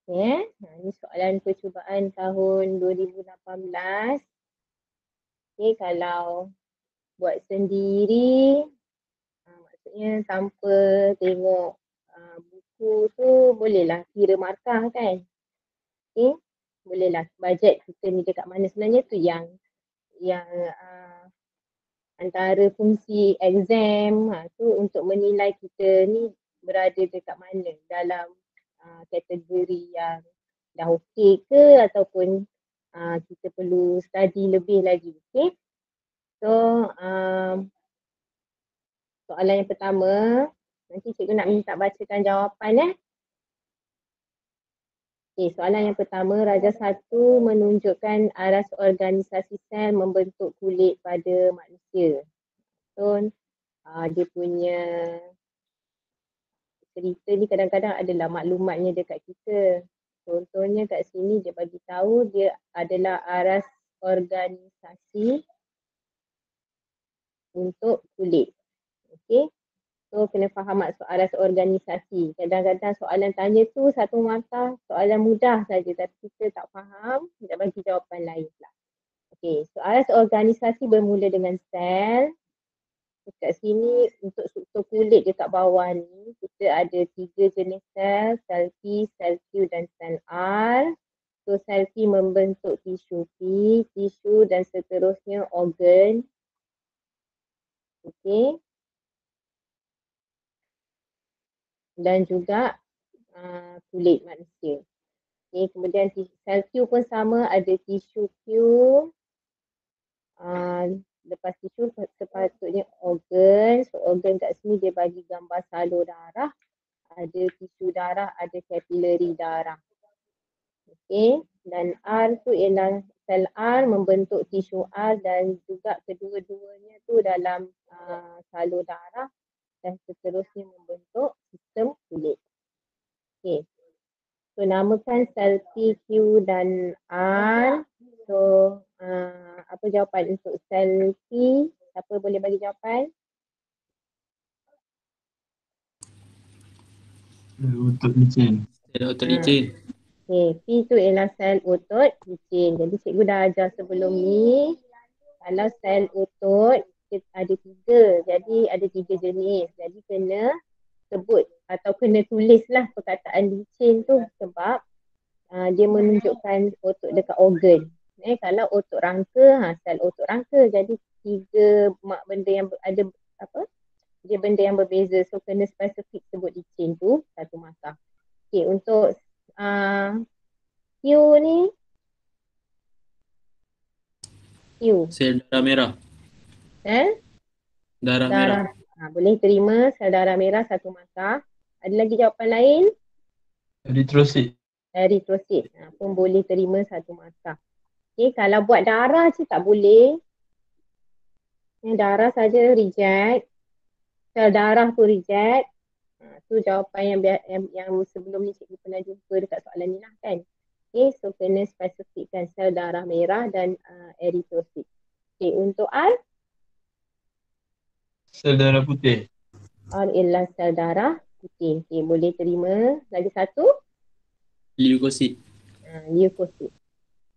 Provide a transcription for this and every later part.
Ini soalan percubaan tahun 2018. Kalau buat sendiri, maksudnya tanpa tengok buku tu bolehlah kira markah kan. Bolehlah bajet kita ni dekat mana. Sebenarnya tu yang antara fungsi exam tu untuk menilai kita ni berada dekat mana dalam kategori yang dah okey ke ataupun kita perlu study lebih lagi. So soalan yang pertama, nanti cikgu nak minta bacakan jawapan. Soalan yang pertama, Rajah 1 menunjukkan aras organisasi sel membentuk kulit pada manusia. So dia punya cerita ni kadang-kadang adalah maklumatnya dekat kita. Contohnya kat sini dia bagi tahu dia adalah aras organisasi untuk kulit. So kena faham maksud aras organisasi. Kadang-kadang soalan tanya tu satu markah, soalan mudah saja tapi kita tak faham, kita bagi jawapan lain pula. So aras organisasi bermula dengan sel. Dekat sini untuk struktur kulit dekat bawah ni kita ada 3 jenis sel, sel P, sel Q dan sel R. So sel P membentuk tisu P, tisu dan seterusnya organ. Dan juga kulit manusia. Kemudian sel Q pun sama, ada tisu Q. Lepas tisu sepatutnya organ. So organ kat sini dia bagi gambar salur darah. Ada tisu darah, ada kapilari darah. Dan R tu ialah sel R membentuk tisu R dan juga kedua-duanya tu dalam salur darah dan seterusnya membentuk sistem kulit. So namakan sel P, Q dan R. So apa jawapan untuk sel P? Siapa boleh bagi jawapan? Otot licin. Sel otot licin. P tu ialah sel otot licin. Jadi cikgu dah ajar sebelum ni. Kalau sel otot ada 3. Jadi ada 3 jenis. Jadi kena sebut atau kena tulislah perkataan licin tu sebab dia menunjukkan otot dekat organ. Kalau otot rangka, sel otot rangka. Jadi 3 benda yang ada dia benda yang berbeza. So kena spesifik sebut licin tu satu markah. Untuk Q ni. Q. Sel darah merah. Darah merah. Boleh terima sel darah merah satu markah. Ada lagi jawapan lain? Eritrosit. Eritrosit pun boleh terima satu markah. Kalau buat darah je tak boleh. Darah saja reject. Sel darah tu reject. Tu jawapan yang sebelum ni cikgu pernah jumpa dekat soalan ni lah kan. So kena spesifikkan sel darah merah dan eritrosit. Untuk R? Sel darah putih. R ialah sel darah putih. Boleh terima. Lagi satu? Leukosit. Leukosit.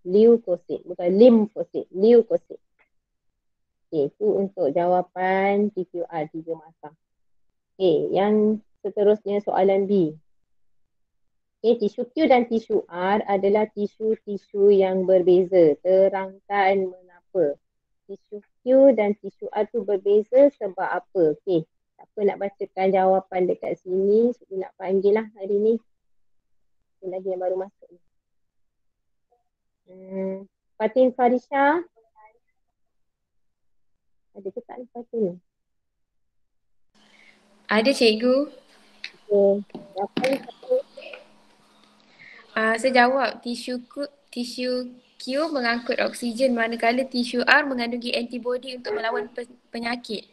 Leukosit. Bukan limfosit. Leukosit. Itu untuk jawapan TQR 3 markah. Yang seterusnya soalan B. Tisu Q dan tisu R adalah tisu-tisu yang berbeza. Terangkan mengapa. Tisu Q dan tisu R tu berbeza sebab apa? Siapa nak bacakan jawapan dekat sini? Saya nak panggil lah hari ni. Ini lagi yang baru masuk ni. Fatin Farisha. Ada ke tak ni Fatin? Ada cikgu. Jawapan satu. Saya jawab tisu Q mengangkut oksigen manakala tisu R mengandungi antibodi untuk melawan penyakit.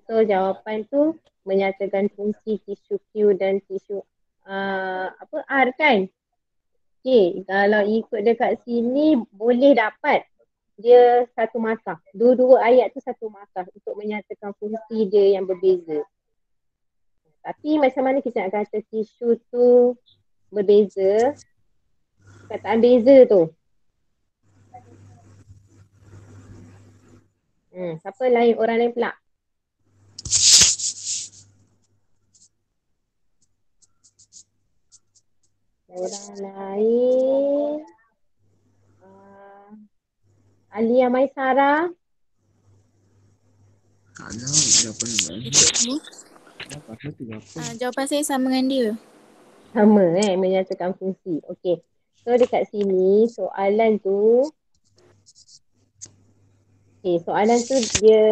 So jawapan tu menyatakan fungsi tisu Q dan tisu R kan? Kalau ikut dekat sini boleh dapat dia satu markah. Dua-dua ayat tu satu markah untuk menyatakan fungsi dia yang berbeza. Tapi macam mana kita nak kata tisu tu berbeza. Perkataan beza tu. Siapa lain? Orang lain pula. Orang lain. Alia Maisara. Jawapan saya sama dengan dia. Sama menyatakan fungsi. Okey. So dekat sini soalan tu soalan tu dia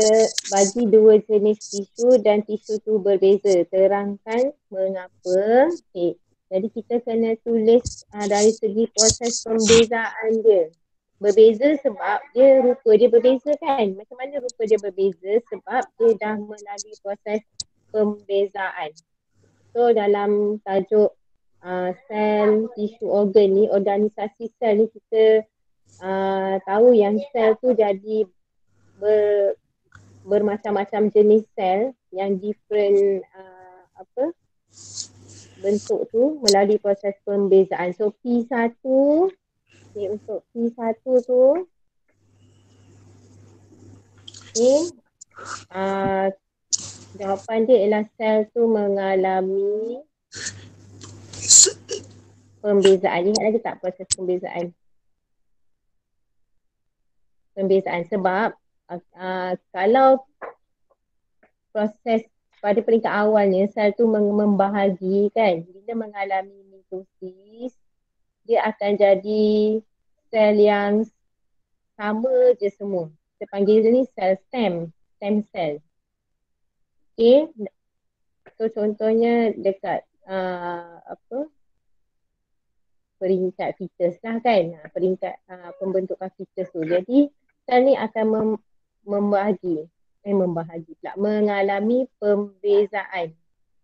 bagi dua jenis tisu dan tisu tu berbeza. Terangkan mengapa. Jadi kita kena tulis dari segi proses pembezaan dia. Berbeza sebab dia rupa dia berbeza kan. Macam mana rupa dia berbeza? Sebab dia dah melalui proses pembezaan. So dalam tajuk sel, tisu, organ ni, organisasi sel ni kita tahu yang sel tu jadi bermacam-macam jenis sel yang different bentuk tu melalui proses pembezaan. So P1 untuk P1 tu jawapan dia ialah sel tu mengalami pembezaan. Ingat lagi tak proses pembezaan? Pembezaan sebab kalau proses pada peringkat awalnya sel tu membahagi kan, bila mengalami mitosis dia akan jadi sel yang sama je semua. Kita panggil ni sel stem cell. Okay, so contohnya dekat peringkat fetus lah kan, peringkat pembentukan fetus tu. Jadi sel ni akan mengalami pembezaan.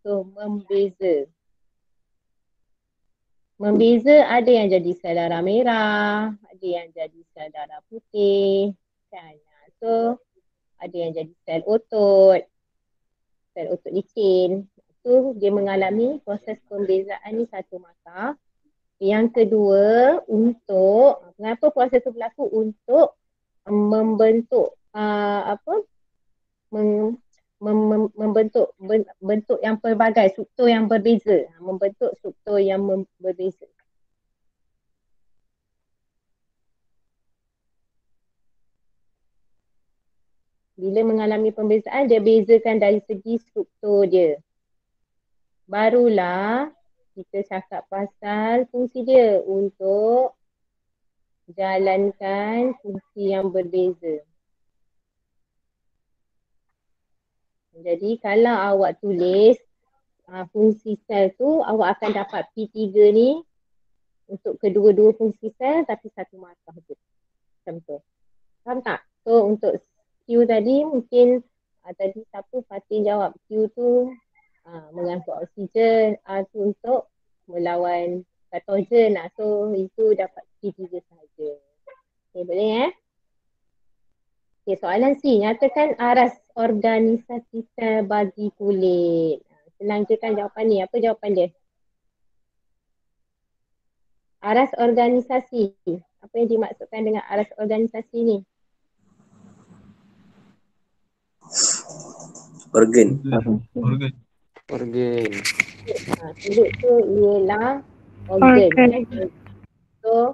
So membeza. Membeza ada yang jadi sel darah merah, ada yang jadi sel darah putih kan. So ada yang jadi sel otot licin. So dia mengalami proses pembezaan ni satu masa. Yang kedua, untuk mengapa proses itu berlaku? Untuk membentuk membentuk bentuk yang pelbagai, struktur yang berbeza, membentuk struktur yang berbeza. Bila mengalami pembezaan, dia bezakan dari segi struktur dia. Barulah kita cakap pasal fungsi dia untuk jalankan fungsi yang berbeza. Jadi kalau awak tulis fungsi sel tu, awak akan dapat P3 ni untuk kedua-dua fungsi sel tapi satu markah je. Macam tu. Faham tak? So untuk Q tadi mungkin tadi siapa Fatin jawab Q tu mengangkut oksigen, R tu untuk melawan patogen. So itu dapat P3 sahaja. Okay, boleh Okay, soalan C. Nyatakan aras organisasi sel bagi kulit. Senang je kan jawapan ni. Apa jawapan dia? Aras organisasi. Apa yang dimaksudkan dengan aras organisasi ni? Organ. Kulit tu ialah organ. So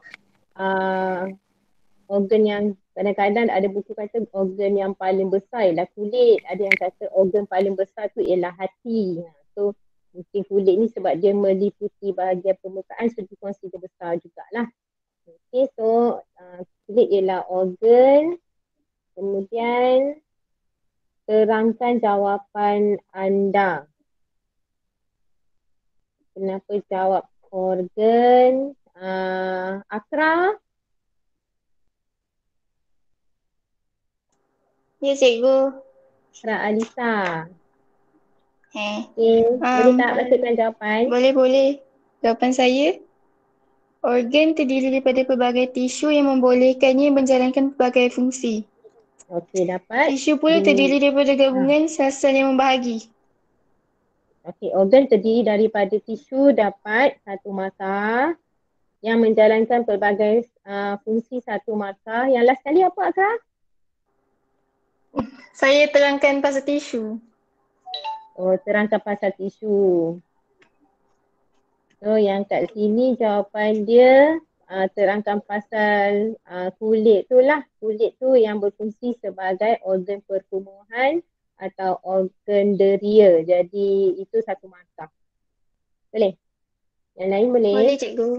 organ yang kadang-kadang ada buku kata organ yang paling besar ialah kulit. Ada yang kata organ paling besar tu ialah hati. So mungkin kulit ni sebab dia meliputi bahagian permukaan, so dia consider besar jugalah. Okay, so kulit ialah organ. Kemudian terangkan jawapan anda. Kenapa jawab organ? Akra? Ya, cikgu. Akra Alisa. Okay. Boleh tak bacakan jawapan? Boleh. Jawapan saya, organ terdiri daripada pelbagai tisu yang membolehkannya menjalankan pelbagai fungsi. Okey, dapat. Tisu pula terdiri daripada gabungan sel-sel yang membahagi. Okey, organ terdiri daripada tisu dapat satu markah yang menjalankan pelbagai fungsi satu markah. Yang last sekali apa Akra? Saya terangkan pasal tisu. Oh, terangkan pasal tisu. So yang kat sini jawapan dia terangkan pasal kulit tu lah. Kulit tu yang berfungsi sebagai organ pertumbuhan atau organ deria. Jadi itu satu markah. Boleh? Yang lain boleh? Boleh cikgu.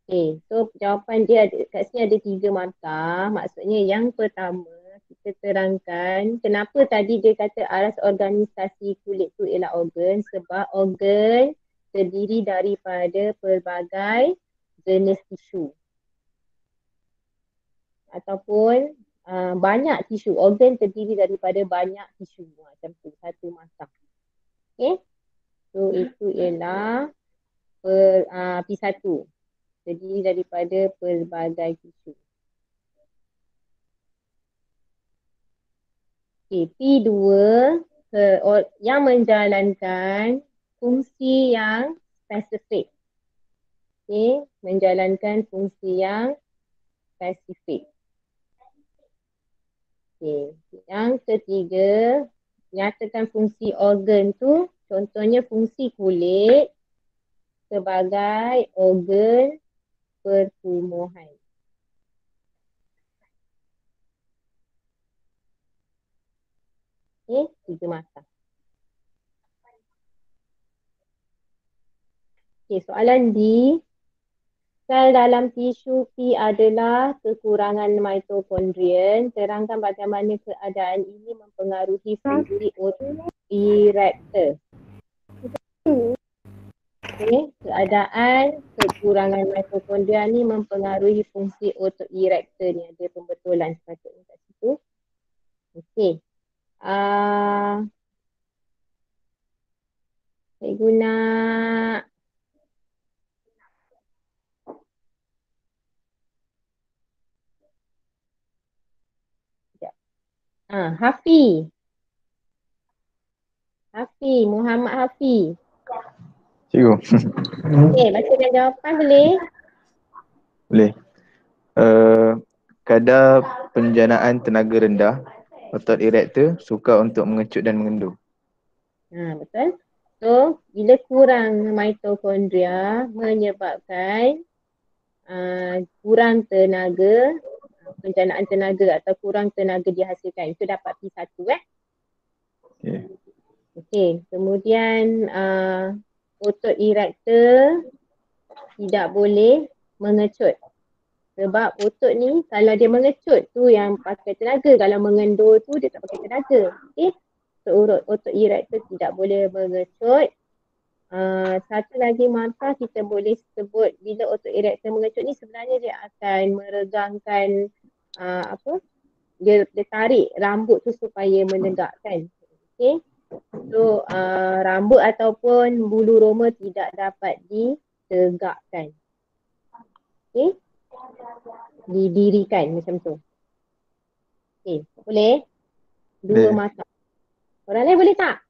Okay, so jawapan dia kat sini ada 3 markah. Maksudnya yang pertama kita terangkan kenapa tadi dia kata aras organisasi kulit tu ialah organ, sebab organ terdiri daripada pelbagai jenis tisu ataupun banyak tisu. Organ terdiri daripada banyak tisu macam tu, satu markah. Okay, so itu ialah P1, terdiri daripada pelbagai tisu. Okay, P2 yang menjalankan fungsi yang spesifik. Okay, menjalankan fungsi yang spesifik. Okay, yang ketiga, nyatakan fungsi organ tu, contohnya fungsi kulit sebagai organ pertumbuhan. Okay, 3 markah. Okay, soalan D. Sel dalam tisu P adalah kekurangan mitokondrian. Terangkan bagaimana keadaan ini mempengaruhi fungsi otoerector. Okay, keadaan kekurangan mitokondria ni mempengaruhi fungsi otoerector ni. Ada pembetulan sepatutnya kat situ. Okay. Saya guna Hafi. Muhammad Hafi. Cikgu. Okey, bacakan jawapan boleh? Boleh. Kadar penjanaan tenaga rendah, otot erector sukar untuk mengecut dan mengendur. Betul. So, bila kurang mitokondria menyebabkan kurang tenaga, penjanaan tenaga atau kurang tenaga dihasilkan. Itu dapat P1 Okay. Okey, kemudian otot erector tidak boleh mengecut. Sebab otot ni kalau dia mengecut tu yang pakai tenaga, kalau mengendur tu dia tak pakai tenaga. Okey. So otot erector tidak boleh mengecut. Satu lagi markah kita boleh sebut bila otot erector mengecut ni sebenarnya dia akan meregangkan dia tarik rambut tu supaya menegakkan. Okey. So rambut ataupun bulu roma tidak dapat ditegakkan. Okey. Didirikan macam tu. Okey, boleh? 2 markah. Orang lain boleh tak?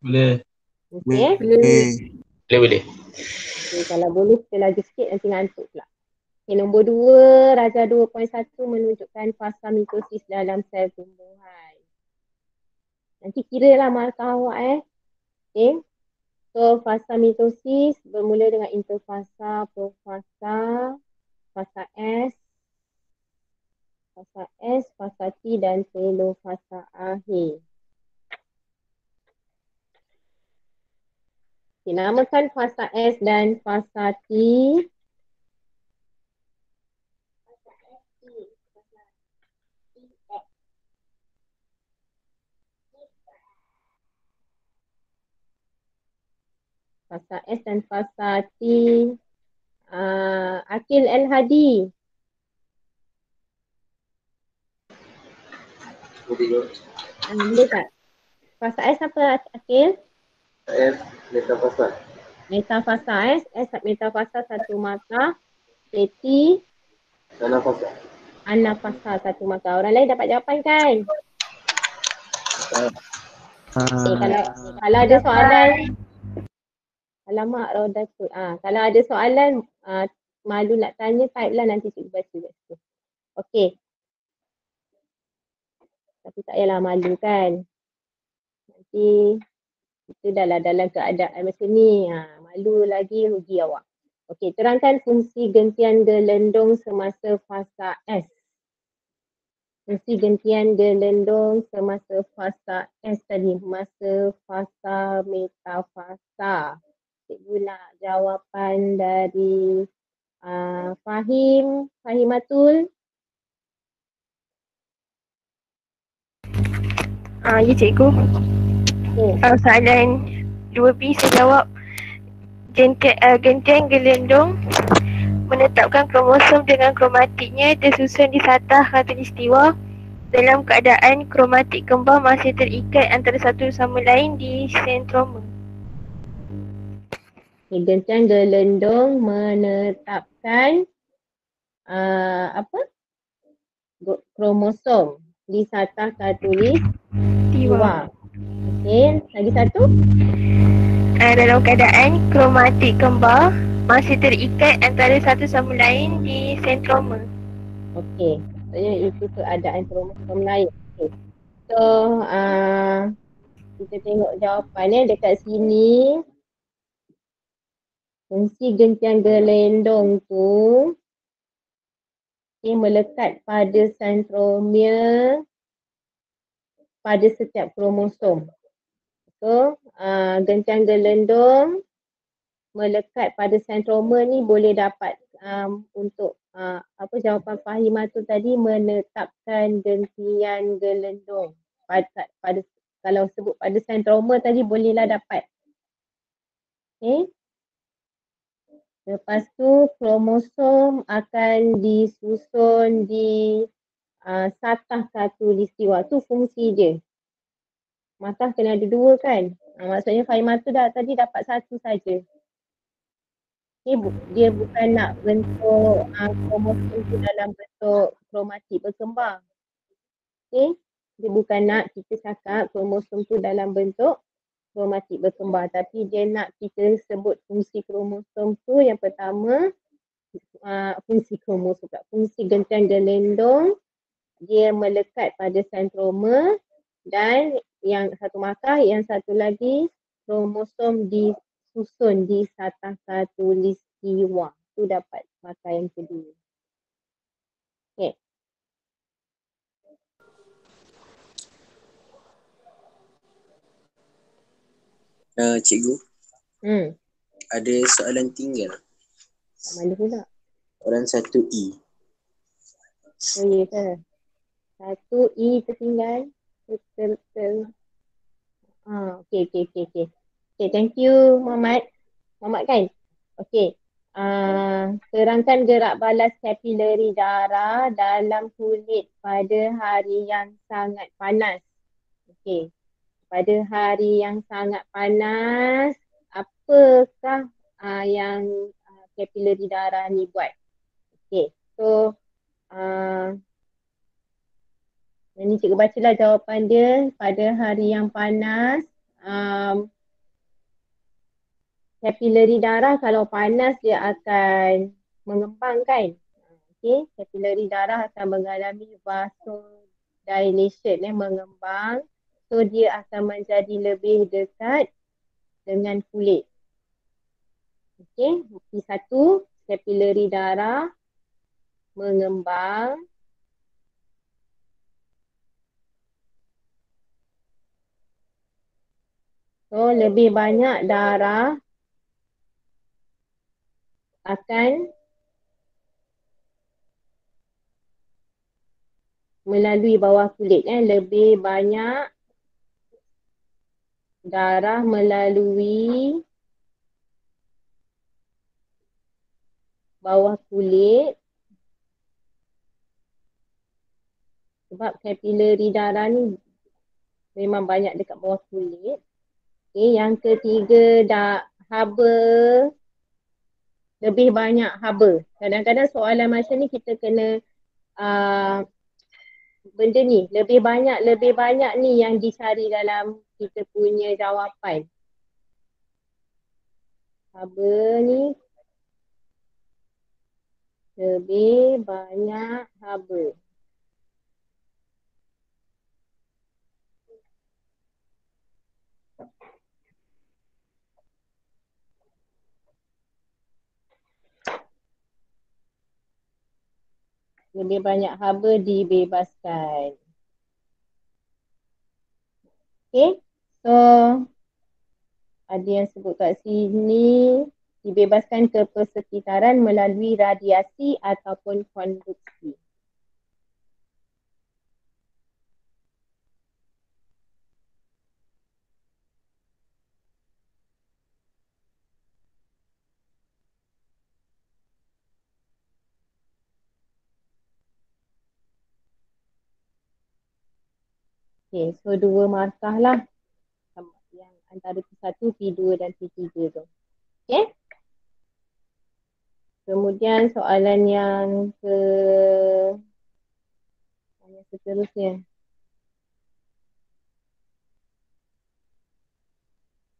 Boleh. Okey. Boleh. Okay, kalau boleh kita lagi sikit nanti ngantuk pula. Okay, nombor 2, Raja 2.1 menunjukkan fasa mitosis dalam sel tumbuhan. Nanti kira lah markah awak Okay. So fasa mitosis bermula dengan interfasa, profasa, fasa S, fasa T dan telofasa akhir. Okay, namakan fasa S dan fasa T. Fasa S dan fasa T. Akil El-Hadi. Boleh tak? Fasa S apa Akil? S metafasa. Metafasa S metafasa satu markah. T Anafasa. anafasa satu markah. Orang lain dapat jawapan kan? Kalau ada soalan, alamak Raudah tu. Kalau ada soalan, malu nak tanya, type lah nanti cikgu baca kat situ. Okey. Tapi tak payahlah malu kan. Nanti kita dah lah dalam keadaan macam ni. Malu lagi rugi awak. Okey, terangkan fungsi gentian gelendong semasa fasa S. Fungsi gentian gelendong semasa fasa S tadi, masa fasa metafasa. Cikgu nak jawapan dari Fahimatul. Ya cikgu. Soalan 2B saya jawab. Gentian gelendong menetapkan kromosom dengan kromatiknya tersusun di satah khatulistiwa dalam keadaan kromatik kembar masih terikat antara satu sama lain di sentroma. Gentian gelendong menetapkan kromosom di satah khatulistiwa. Okey, lagi satu. Dalam keadaan kromatik kembar masih terikat antara satu sama lain di sentroma. Okey, maksudnya itu keadaan kromosom lain. Okay. So, kita tengok jawapannya dekat sini. Fungsi gentian gelendong tu melekat pada sentromere pada setiap kromosom. So, gentian gelendong melekat pada sentromer ni boleh dapat untuk jawapan Fahimah tu tadi, menetapkan gentian gelendong pada kalau sebut pada sentromer tadi bolehlah dapat. Okay. Lepas tu kromosom akan disusun di satah khatulistiwa. Tu fungsi dia. Maka kena ada dua kan. Maksudnya Fahimah tu tadi dapat satu saja. Dia bukan nak bentuk kromosom tu dalam bentuk kromatik berkembang. Okay. Dia bukan nak kita cakap kromosom tu dalam bentuk kromatik berkembang, tapi dia nak kita sebut fungsi kromosom tu. Yang pertama, fungsi gentian gelendong, dia melekat pada sentromer, dan yang satu markah, yang satu lagi kromosom disusun di satah khatulistiwa. Tu dapat markah yang kedua. Okay. Cikgu, ada soalan tinggal. Tak malu pula. Soalan 1E. Oh ya ke? 1E tertinggal. Okay, thank you Muhammad. Muhammad kan? Okay. Terangkan gerak balas kapilari darah dalam kulit pada hari yang sangat panas. Okay. Pada hari yang sangat panas, apakah yang kapilari darah ni buat? Okay, so ini cikgu bacalah jawapan dia. Pada hari yang panas, kapilari darah kalau panas dia akan mengembang kan? Okay, kapilari darah akan mengalami vasodilation, mengembang. So dia akan menjadi lebih dekat dengan kulit. Okey, bukti satu, kapilari darah mengembang. So lebih banyak darah akan melalui bawah kulit. Lebih banyak darah melalui bawah kulit sebab kapilari darah ni memang banyak dekat bawah kulit. Okay, yang ketiga, haba, lebih banyak haba. Kadang-kadang soalan macam ni kita kena benda ni, lebih banyak ni yang dicari dalam kita punya jawapan. Haba ni lebih banyak haba. Lebih banyak haba dibebaskan. Okay, so ada yang sebut kat sini, dibebaskan ke persekitaran melalui radiasi ataupun konduksi. Okay, so 2 markah lah. Yang antara P1, P2 dan P3 tu. Okay. Kemudian soalan yang seterusnya.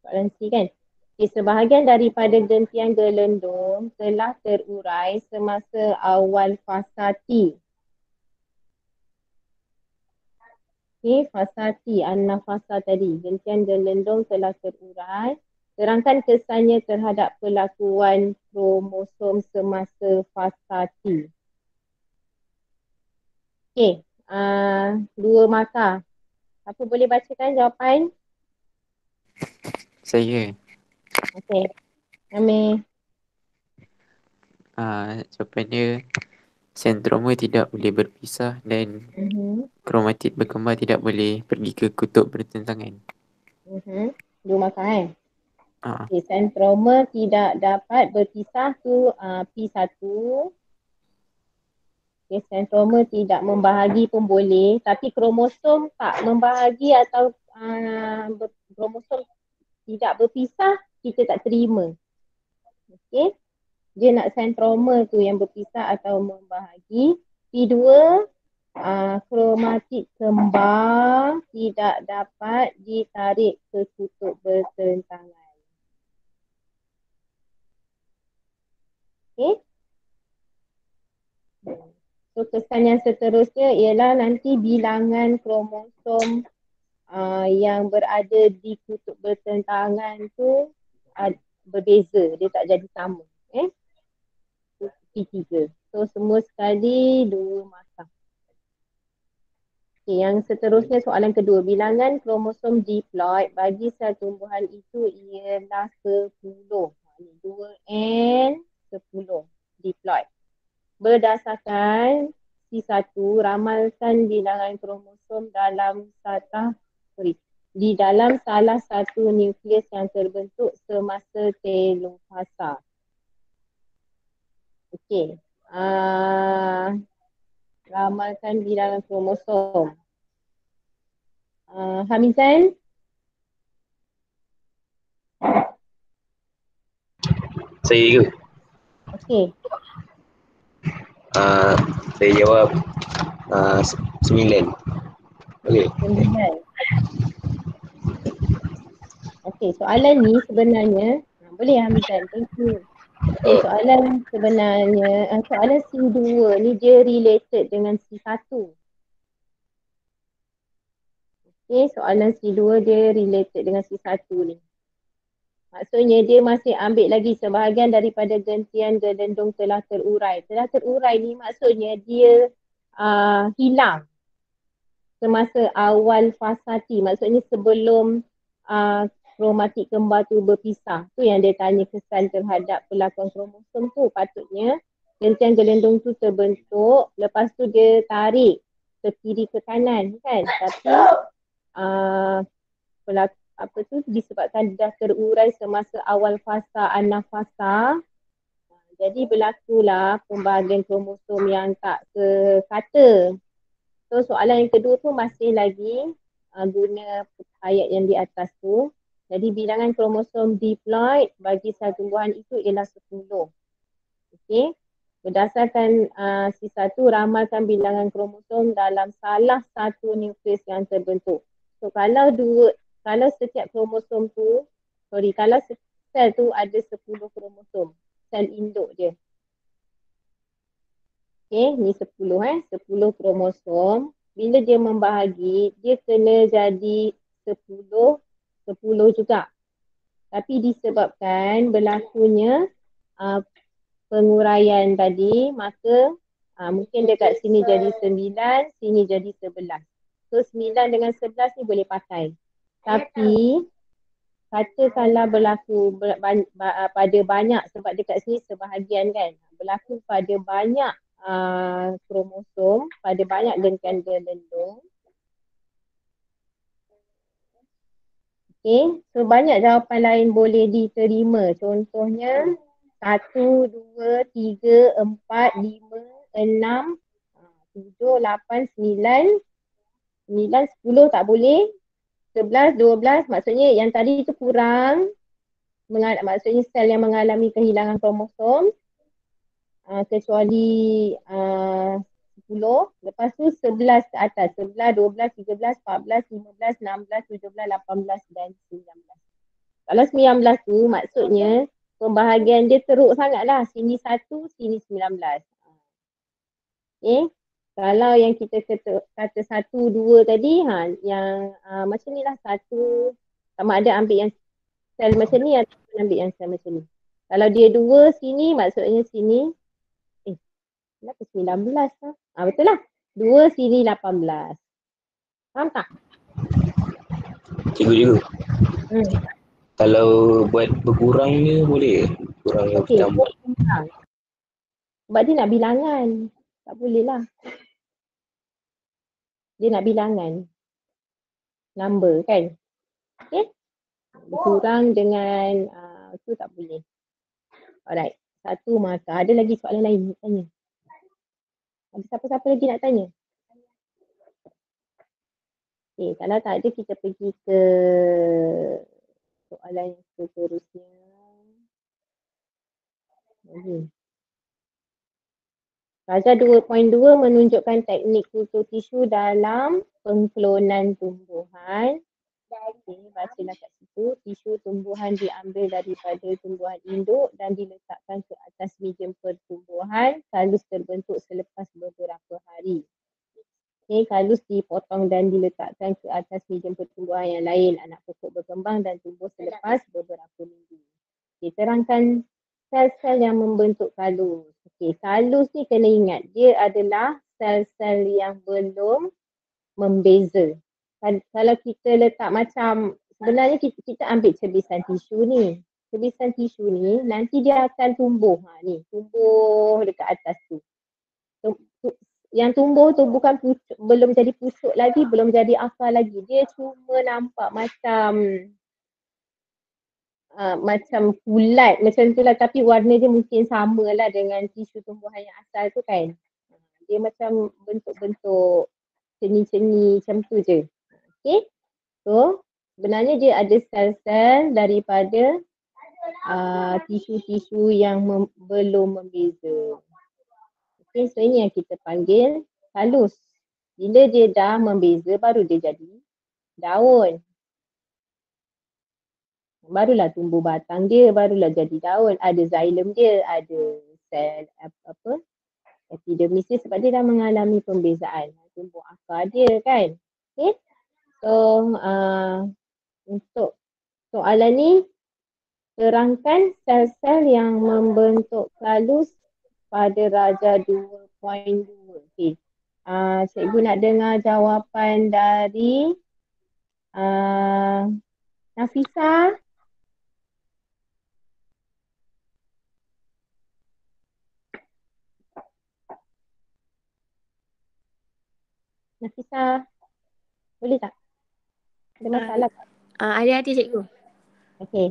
Soalan C kan. Okay, sebahagian daripada gentian gelendung telah terurai semasa awal fasa T. Okay, fasa T, an-nafasa tadi. Gentian gelendung telah terurai. Terangkan kesannya terhadap pelakuan kromosom semasa fasa T. Okay, 2 markah. Apa boleh bacakan jawapan? Saya. Okay, Amir. Jawapannya sentroma tidak boleh berpisah dan kromatid berkembang tidak boleh pergi ke kutub bertentangan. 2 markah kan? Okay, sentroma tidak dapat berpisah tu P1. Okay, sentroma tidak membahagi pun boleh, tapi kromosom tak membahagi atau kromosom tidak berpisah, kita tak terima. Okay, dia nak sentroma tu yang berpisah atau membahagi. P2, kromatid kembang tidak dapat ditarik ke kutub bertentangan. Okay. So kesan yang seterusnya ialah nanti bilangan kromosom yang berada di kutub bertentangan tu berbeza, dia tak jadi sama. P3. So semua sekali 2 markah. Okay, yang seterusnya soalan kedua. Bilangan kromosom diploid bagi sel tumbuhan itu ialah 10. 2N 10 diploid. Berdasarkan C1, ramalkan bilangan kromosom di dalam salah satu nukleus yang terbentuk semasa telofasa. Okey. Ramalkan bilangan kromosom. Hamizan? Saya ke? Okey. Saya jawab 9. Okey. 9. Okey, soalan ni sebenarnya boleh Hamizan, thank you. Okay, soalan sebenarnya, soalan C2 ni dia related dengan C1. Okay, soalan C2 dia related dengan C1 ni. Maksudnya dia masih ambil lagi sebahagian daripada gentian gelendung telah terurai. Telah terurai ni maksudnya dia hilang semasa awal fasa T. Maksudnya sebelum kromatid kembar tu berpisah. Tu yang dia tanya kesan terhadap pelakuan kromosom tu. Patutnya gentian gelendung tu terbentuk, lepas tu dia tarik ke kiri ke kanan kan. Tapi disebabkan dah terurai semasa awal fasa an-nafasa, jadi berlakulah pembahagian kromosom yang tak sekata. So soalan yang kedua tu masih lagi guna ayat yang di atas tu. Jadi bilangan kromosom diploid bagi sel tumbuhan itu ialah 10. Okey. Berdasarkan sisa tu ramalkan bilangan kromosom dalam salah satu nukleus yang terbentuk. So kalau setiap kromosom tu, kalau sel tu ada 10 kromosom, sel induk dia. Okay, ni 10 kromosom. Bila dia membahagi, dia kena jadi 10 juga. Tapi disebabkan berlakunya penguraian tadi, maka mungkin dekat sini jadi 9, sini jadi 11. So 9 dengan 11 ni boleh pakai. Tapi katakanlah berlaku pada banyak, sebab dekat sini sebahagian kan, berlaku pada banyak kromosom, pada banyak ganda lendung. Okay, so banyak jawapan lain boleh diterima. Contohnya 1, 2, 3, 4, 5, 6, 7, 8, 9, 10 tak boleh. 11, 12 maksudnya yang tadi tu kurang. Maksudnya sel yang mengalami kehilangan kromosom. Kecuali 10. Lepas tu 11 ke atas. 11, 12, 13, 14, 15, 16, 17, 18 dan 19. Kalau 19 tu maksudnya pembahagian dia teruk sangat lah. Sini 1, sini 19. Okay. Kalau yang kita kata 1, 2 tadi, yang macam ni lah, 1, sama ada ambil yang sel macam ni ataupun ambil yang sel macam ni. Kalau dia 2 sini, maksudnya sini, kenapa 19 lah? Betul lah. 2 sini 18. Faham tak? Cikgu. Kalau buat berkurang ni boleh? Kurang yang tambah. Sebab dia nak bilangan. Tak boleh lah. Dia nak bilangan. Number kan. Okay. Berkurang dengan tu tak boleh. Alright. 1 markah. Ada lagi soalan lain nak tanya? Ada siapa-siapa lagi nak tanya? Okay. Kalau tak ada kita pergi ke soalan yang seterusnya. Okay. Darjah 2.2 menunjukkan teknik kultur tisu dalam pengklonan tumbuhan. Okay, bacalah kat situ. Tisu tumbuhan diambil daripada tumbuhan induk dan diletakkan ke atas meja pertumbuhan. Kalus terbentuk selepas beberapa hari. Okay, kalus dipotong dan diletakkan ke atas meja pertumbuhan yang lain. Anak pokok berkembang dan tumbuh selepas beberapa minggu. Okay, terangkan sel-sel yang membentuk kalus. Okay, kalus ni kena ingat, dia adalah sel-sel yang belum membeza. Kalau kita letak macam, sebenarnya kita ambil cebisan tisu ni. Cebisan tisu ni nanti dia akan tumbuh. Tumbuh dekat atas tu. Yang tumbuh tu bukan pucuk, belum jadi pucuk lagi, belum jadi akar lagi. Dia cuma nampak macam bulat macam tu lah, tapi warna dia mungkin sama lah dengan tisu tumbuhan yang asal tu kan. Dia macam bentuk-bentuk ceni-ceni macam tu je. Okay. So sebenarnya dia ada sel-sel daripada tisu-tisu yang belum membeza. Okay, so ini yang kita panggil kalus. Bila dia dah membeza baru dia jadi daun. Barulah tumbuh batang dia, barulah jadi daun. Ada xylem dia, ada sel epidermis dia sebab dia dah mengalami pembezaan. Tumbuh akar dia kan. Okay. So untuk soalan ni, terangkan sel-sel yang membentuk kalus pada darjah 2.2. Okay. Cikgu nak dengar jawapan dari Nafisa. Nafisa, boleh tak? Ada masalah tak? Ada cikgu. Okey.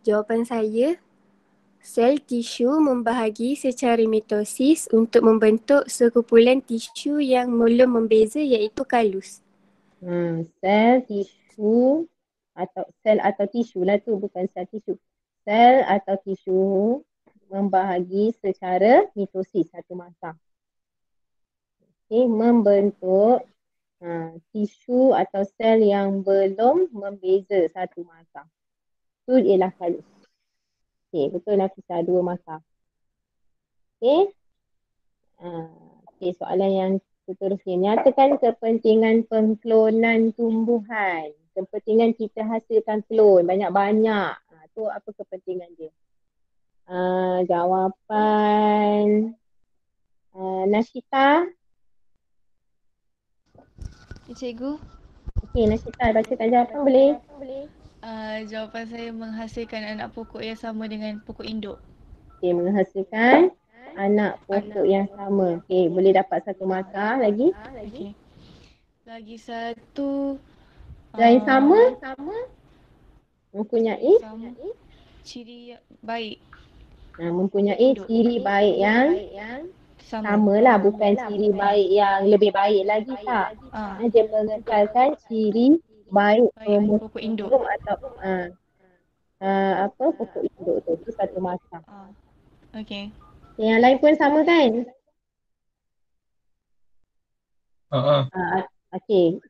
Jawapan saya, sel tisu membahagi secara mitosis untuk membentuk sekumpulan tisu yang belum membeza iaitu kalus. Sel tisu atau sel atau tisu lah tu, bukan sel tisu. Sel atau tisu membahagi secara mitosis satu masa. Membentuk tisu atau sel yang belum membeza satu masa. Itu ialah kalus. Betul lah kita dua masa. Soalan yang seterusnya. Nyatakan kepentingan pengklonan tumbuhan. Kepentingan kita hasilkan klon banyak-banyak. Tu apa kepentingan dia? Jawapan Nashita. Cikgu. Nashita bacakan jawapan boleh? Jawapan saya menghasilkan anak pokok yang sama dengan pokok induk. Menghasilkan anak pokok yang sama. Boleh dapat satu markah lagi. Lagi satu. Dan sama mempunyai ciri baik. Mempunyai ciri baik yang samalah, bukan ciri baik yang lebih baik lagi tak. Dia mengekalkan ciri baik pokok induk atau pokok induk tu. Itu satu markah. Okey. Yang lain pun sama kan?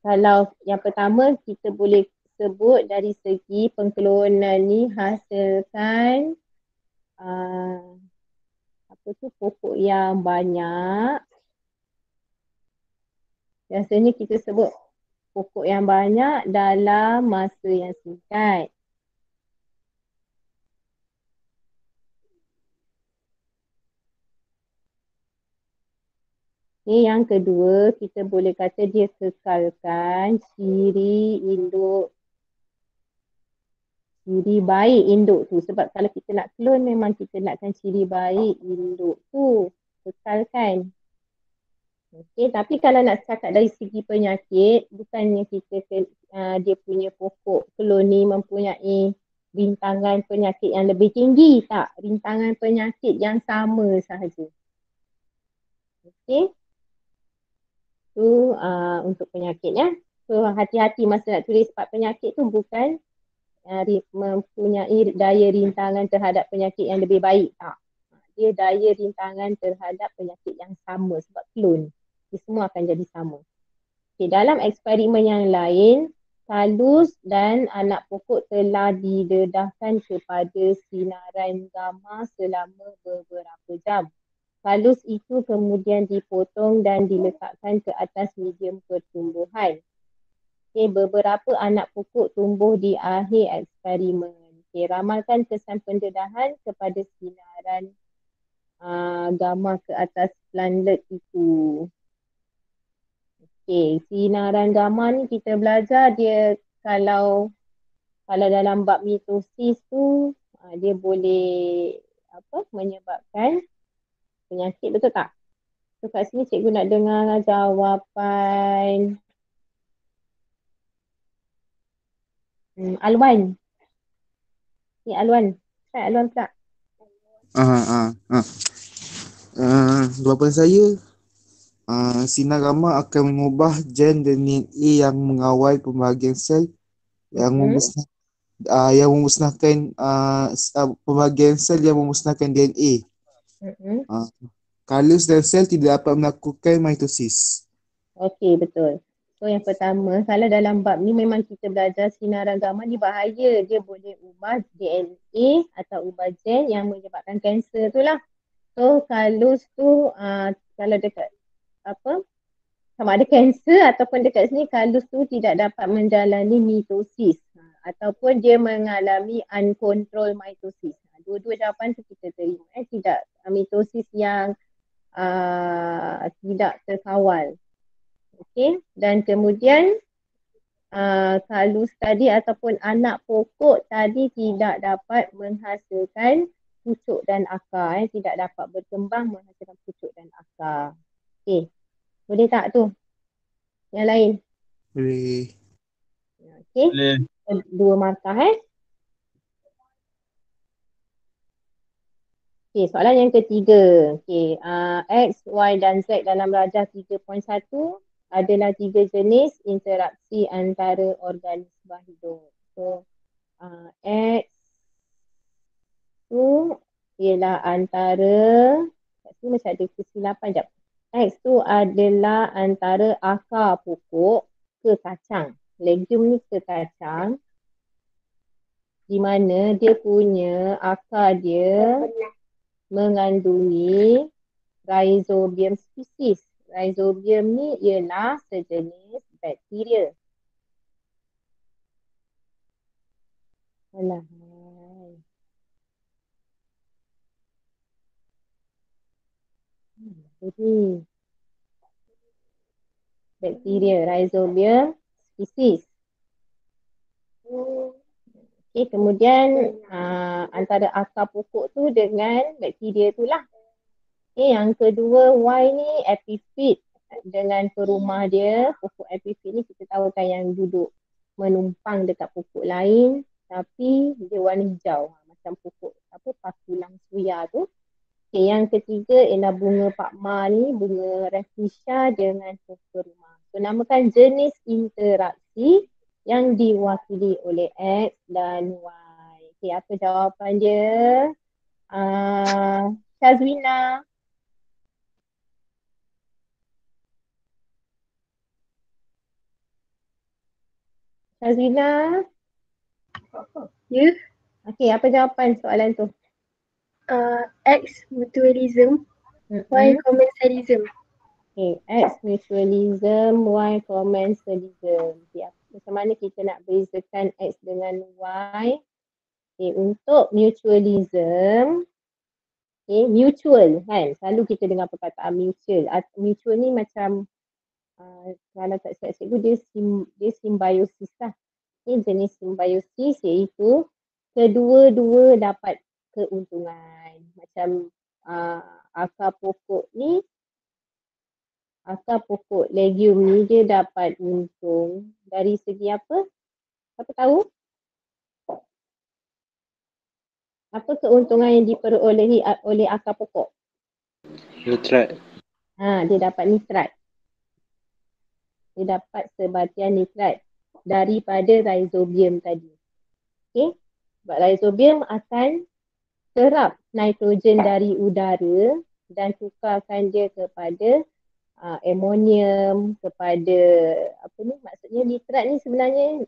Kalau yang pertama kita boleh sebut dari segi pengklonan ni hasilkan pokok yang banyak. Biasanya kita sebut pokok yang banyak dalam masa yang singkat. Yang kedua, kita boleh kata dia kekalkan ciri induk, ciri baik induk tu. Sebab kalau kita nak klon memang kita nakkan ciri baik induk tu. Kekalkan. Tapi kalau nak cakap dari segi penyakit, bukannya kita dia punya pokok klon ni mempunyai rintangan penyakit yang lebih tinggi, tak. Rintangan penyakit yang sama sahaja. Tu untuk penyakit ya. So hati-hati masa nak tulis sebab penyakit tu bukan mempunyai daya rintangan terhadap penyakit yang lebih baik, tak. Dia daya rintangan terhadap penyakit yang sama sebab klon. Dia semua akan jadi sama. Dalam eksperimen yang lain, kalus dan anak pokok telah didedahkan kepada sinaran gamma selama beberapa jam. Kalus itu kemudian dipotong dan diletakkan ke atas medium pertumbuhan. Beberapa anak pokok tumbuh di akhir eksperimen. Ramalkan kesan pendedahan kepada sinaran gamma ke atas plantlet itu. Sinaran gamma ni kita belajar dia kalau dalam bab mitosis tu dia boleh menyebabkan penyakit, betul tak? So kat sini cikgu nak dengar jawapan Alwan. Ni Alwan. Alwan pula. Jawapan saya, sinar gamma akan mengubah gen DNA yang mengawal pembahagian sel yang memusnahkan pembahagian sel yang memusnahkan DNA. Kalus dan sel tidak dapat melakukan mitosis. Okey, betul. So yang pertama, kalau dalam bab ni memang kita belajar sinaran gamma ni bahaya. Dia boleh ubah DNA atau ubah gen yang menyebabkan kanser tu lah. So kalus tu kalau dekat sama ada kanser ataupun dekat sini kalus tu tidak dapat menjalani mitosis ataupun dia mengalami uncontrolled mitosis. Dua-dua jawapan tu kita terima. Tidak mitosis yang tidak terkawal. Dan kemudian kalus tadi ataupun anak pokok tadi tidak dapat menghasilkan pucuk dan akar. Tidak dapat berkembang menghasilkan pucuk dan akar. Boleh tak tu? Yang lain? Boleh. Boleh. Dua markah soalan yang ketiga. X, Y dan Z dalam rajah 3.1 adalah 3 jenis interaksi antara organisma hidup. So, X tu ialah antara, kat sini macam ada kesilapan sekejap. X tu adalah antara akar pokok ke kacang. Legume ni ke kacang. Di mana dia punya akar dia mengandungi Rhizobium species. Rhizobium ni ialah sejenis bakteria. Alah. Jadi bakteria Rhizobium species. Okay, kemudian antara akar pokok tu dengan bakteria tu lah. Okay, yang kedua Y ni epiphyt dengan perumah dia. Pokok epiphyt ni kita tahu kan yang duduk menumpang dekat pokok lain tapi dia warna hijau. Macam pokok pakulang suya tu. Okay, yang ketiga ialah bunga pakma ni, bunga rafflesia dengan pokok rumah. So namakan jenis interaksi yang diwakili oleh X dan Y. Okay, apa jawapan dia? Syazwina. Syazwina. Ya. Okay, apa jawapan soalan tu? X mutualism, Y commensalism. Okay, X mutualism, Y commensalism. Okay, macam mana kita nak bezakan X dengan Y? Okay, untuk mutualism, okay, mutual kan, selalu kita dengar perkataan mutual. Mutual ni macam kalau tak silap cikgu dia simbiosis lah. Okay, jenis simbiosis iaitu kedua-dua dapat keuntungan. Macam akar pokok ni, akar pokok legume ni dia dapat untung dari segi apa? Apa tahu? Apa keuntungan yang diperolehi oleh akar pokok? Nitrat. Dia dapat nitrat. Dia dapat sebatian nitrat daripada rhizobium tadi. Okay? Sebab rhizobium akan serap nitrogen dari udara dan tukarkan dia kepada amonium, kepada maksudnya nitrat ni sebenarnya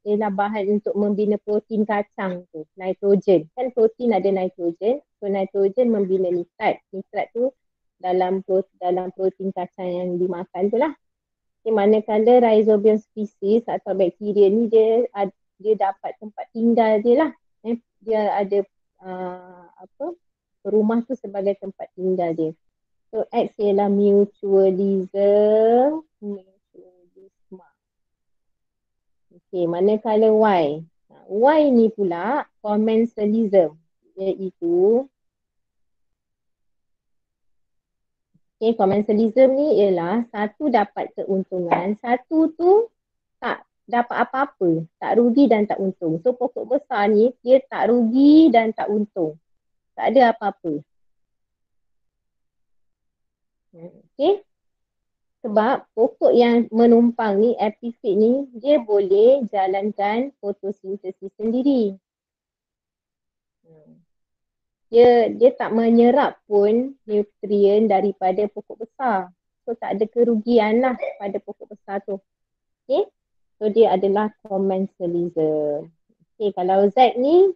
ialah bahan untuk membina protein kacang tu, nitrogen. Kan protein ada nitrogen, so nitrogen membina nitrat. Nitrat tu dalam protein kacang yang dimakan tu lah. Okay, manakala rhizobium species atau bakteria ni dia dapat tempat tinggal dia lah. Dia ada rumah tu sebagai tempat tinggal dia. So X ialah mutualism. Okay, manakala Y. Y ni pula commensalism, iaitu commensalism ni ialah satu dapat keuntungan, satu tu tak dapat apa-apa, tak rugi dan tak untung. So pokok besar ni dia tak rugi dan tak untung, tak ada apa-apa. Okay, sebab pokok yang menumpang ni, epiphyt ni, dia boleh jalankan fotosintesis sendiri. Dia tak menyerap pun nutrien daripada pokok besar. So tak ada kerugian lah pada pokok besar tu. Okay, so dia adalah commensalism. Okay, kalau Z ni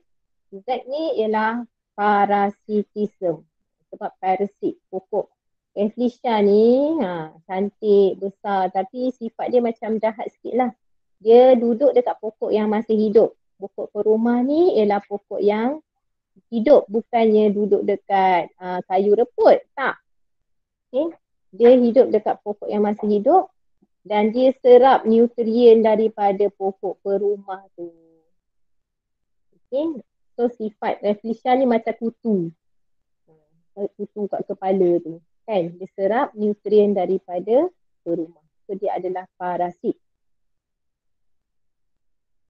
ialah parasitism. Sebab parasit, pokok Rafflesia ni cantik, besar tapi sifat dia macam jahat sikit lah. Dia duduk dekat pokok yang masih hidup. Pokok perumah ni ialah pokok yang hidup, bukannya duduk dekat kayu reput, tak. Okay. Dia hidup dekat pokok yang masih hidup dan dia serap nutrien daripada pokok perumah tu. Okay. So sifat Rafflesia ni macam kutu. Kutu kat kepala tu. Kan, dia serap nutrien daripada perumah. So dia adalah parasit.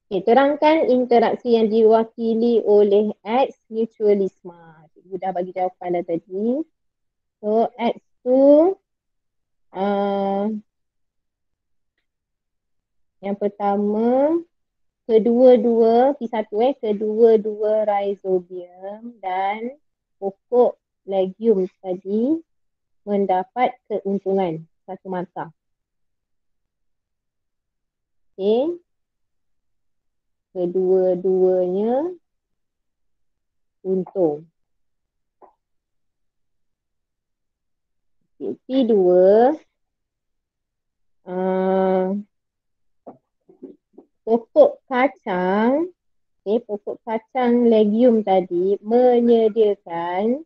Okay, terangkan interaksi yang diwakili oleh X mutualisme. Cikgu dah bagi jawapan dah tadi. So X tu yang pertama, kedua-dua rhizobium dan pokok legium tadi mendapat keuntungan satu mata. Okey. Kedua-duanya untung. P2 pokok kacang, pokok kacang legium tadi menyediakan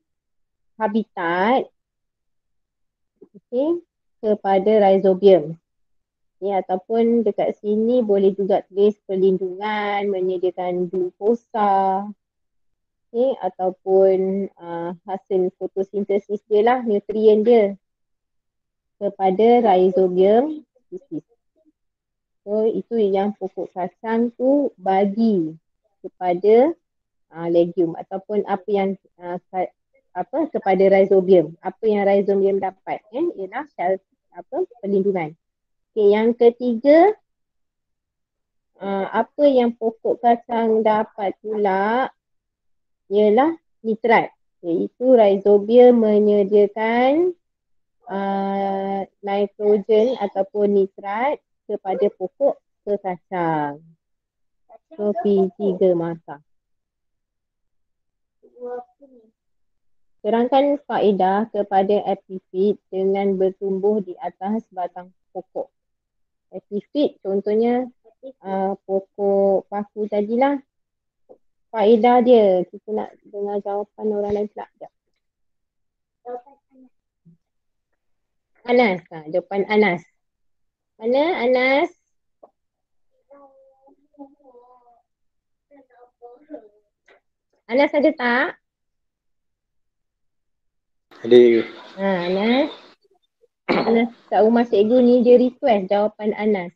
habitat kepada rhizobium. Ataupun dekat sini boleh juga tulis perlindungan, menyediakan glukosa, ataupun hasil fotosintesis dia lah, nutrien dia kepada rhizobium species. So itu yang pokok kacang tu bagi kepada legium ataupun apa yang kepada rhizobium. Apa yang rhizobium dapat ialah perlindungan. Okay, yang ketiga, apa yang pokok kacang dapat pula ialah nitrat. Iaitu rhizobium menyediakan nitrogen ataupun nitrat kepada pokok kacang. So P3 mata. Terangkan faedah kepada epifit dengan bertumbuh di atas batang pokok. Epifit contohnya pokok paku tadilah. Faedah dia, kita nak dengar jawapan orang lain pula. Anas, jawapan Anas. Mana Anas? Anas ada tak? Ada. Anas. Anas kat rumah cikgu ni dia request jawapan Anas.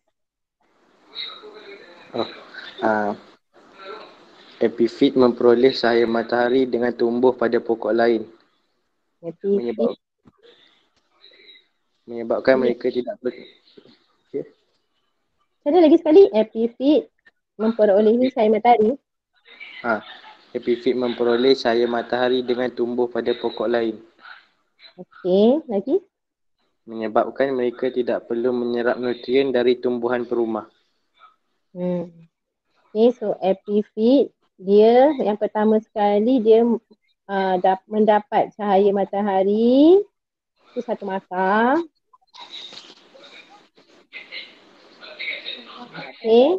Epifit memperoleh cahaya matahari dengan tumbuh pada pokok lain. Menyebabkan mereka tidak Ada lagi sekali, epifit memperolehi cahaya matahari. Epifit memperoleh cahaya matahari dengan tumbuh pada pokok lain. Okey, lagi? Menyebabkan mereka tidak perlu menyerap nutrien dari tumbuhan perumah. Okay, so epifit dia yang pertama sekali dia mendapat cahaya matahari itu satu mata. Okay.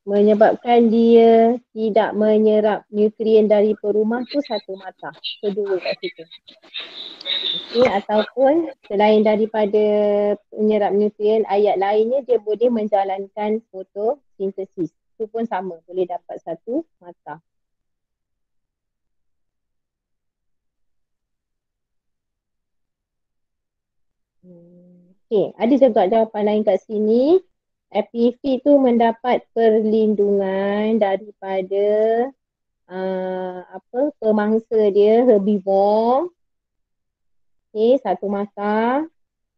Menyebabkan dia tidak menyerap nutrien dari perumah tu satu mata. Kedua kat situ. Okay, ataupun selain daripada menyerap nutrien, ayat lainnya dia boleh menjalankan fotosintesis. Itu pun sama, boleh dapat satu mata. Okay, ada juga jawapan lain kat sini. Epifit tu mendapat perlindungan daripada pemangsa dia, herbivore. Okay, satu mata.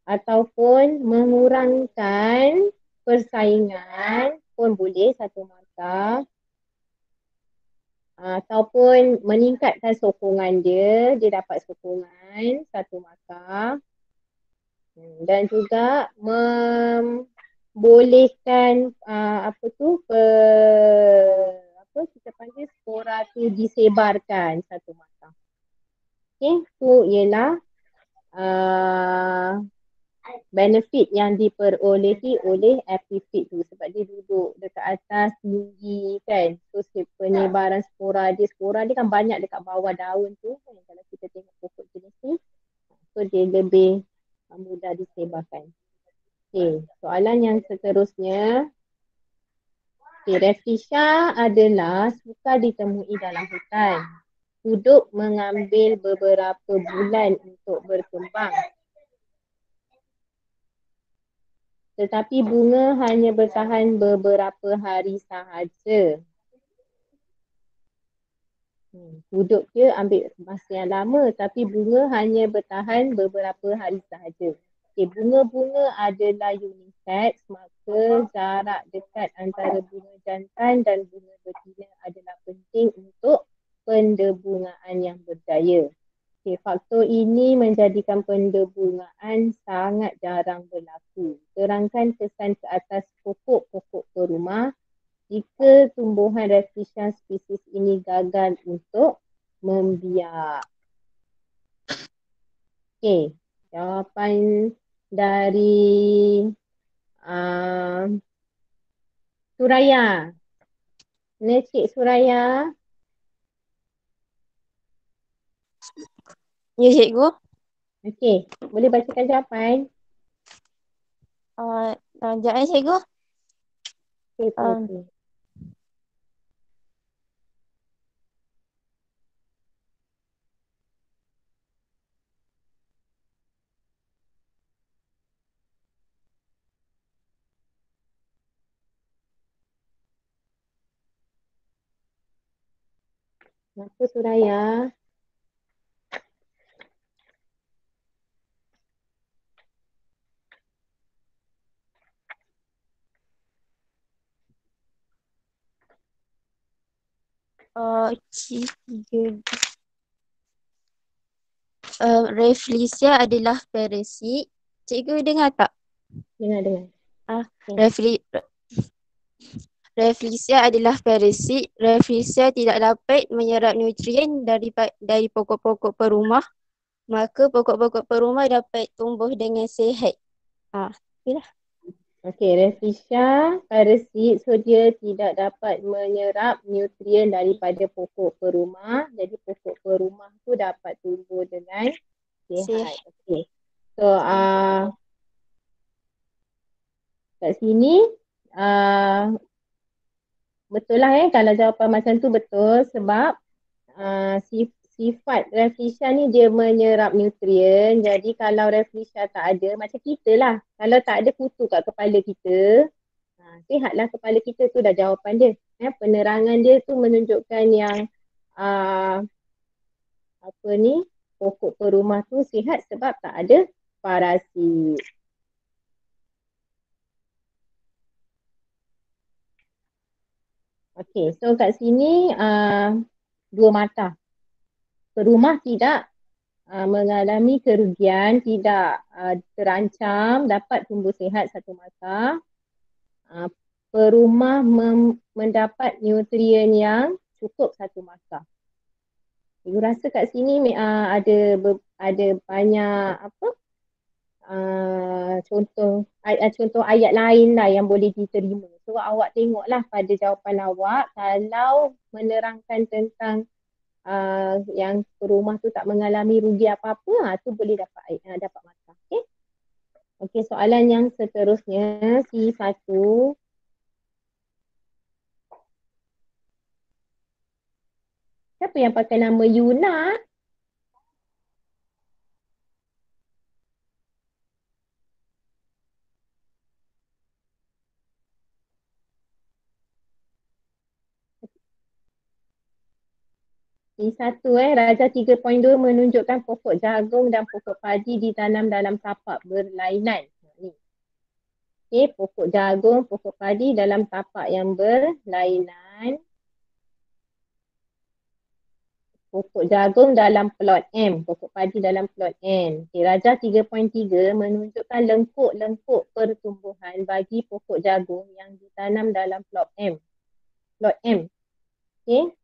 Ataupun mengurangkan persaingan pun boleh satu mata. Ataupun meningkatkan sokongan dia dapat sokongan satu mata. Dan juga membolehkan kita panggil spora tu disebarkan satu mata. Okay, tu ialah benefit yang diperolehi oleh epifit tu sebab dia duduk dekat atas tinggi kan. So penyebaran spora dia kan banyak dekat bawah daun tu kan. Kalau kita tengok pokok jenis ni, so dia lebih mudah disebarkan. Okay, soalan yang seterusnya. Okay, Rafflesia adalah suka ditemui dalam hutan. Duduk mengambil beberapa bulan untuk berkembang. Tetapi bunga hanya bertahan beberapa hari sahaja. Duduk dia ambil masa yang lama tapi bunga hanya bertahan beberapa hari sahaja. Okay, bunga-bunga adalah unisex, maka jarak dekat antara bunga jantan dan bunga betina adalah penting untuk pendebungaan yang berjaya. Okay, faktor ini menjadikan pendebungaan sangat jarang berlaku. Terangkan kesan ke atas pokok-pokok perumah jika tumbuhan Rafflesia spesies ini gagal untuk membiak. Okey, jawapan dari Suraya. Mana Cik Suraya? Ya, cikgu. Okey, boleh bacakan jawapan? Sekejap cikgu. Okey. Kenapa Suraya? Tiga. Rafflesia adalah parasit. Cikgu dengar tak? Dengar. Rafflesia adalah parasit. Rafflesia tidak dapat menyerap nutrien dari pokok-pokok perumah. Maka pokok-pokok perumah dapat tumbuh dengan sihat. Itulah. Okey, Rafflesia parasit, so dia tidak dapat menyerap nutrien daripada pokok perumah. Jadi pokok perumah tu dapat tumbuh dengan sihat. Okey. So kat sini betul lah kalau jawapan macam tu betul sebab sifat Rafflesia ni dia menyerap nutrien. Jadi kalau Rafflesia tak ada, macam kita lah. Kalau tak ada kutu kat kepala kita, sihatlah kepala kita, tu dah jawapan dia. Penerangan dia tu menunjukkan yang pokok perumah tu sihat sebab tak ada parasit. Okey, so kat sini dua mata. Perumah tidak mengalami kerugian, tidak terancam, dapat tumbuh sihat satu mata. Perumah mendapat nutrien yang cukup satu masa. Ibu rasa kat sini ada banyak contoh ayat lain lah yang boleh diterima. So awak tengoklah pada jawapan awak, kalau menerangkan tentang yang perumah tu tak mengalami rugi apa-apa, tu boleh dapat mata. Okey, soalan yang seterusnya C1. Siapa yang pakai nama Yuna? C1 Raja 3.2 menunjukkan pokok jagung dan pokok padi ditanam dalam tapak berlainan. Okey, pokok jagung, pokok padi dalam tapak yang berlainan. Pokok jagung dalam plot M, pokok padi dalam plot N. Okay, Raja 3.3 menunjukkan lengkuk-lengkuk pertumbuhan bagi pokok jagung yang ditanam dalam plot M. Plot M. Okay.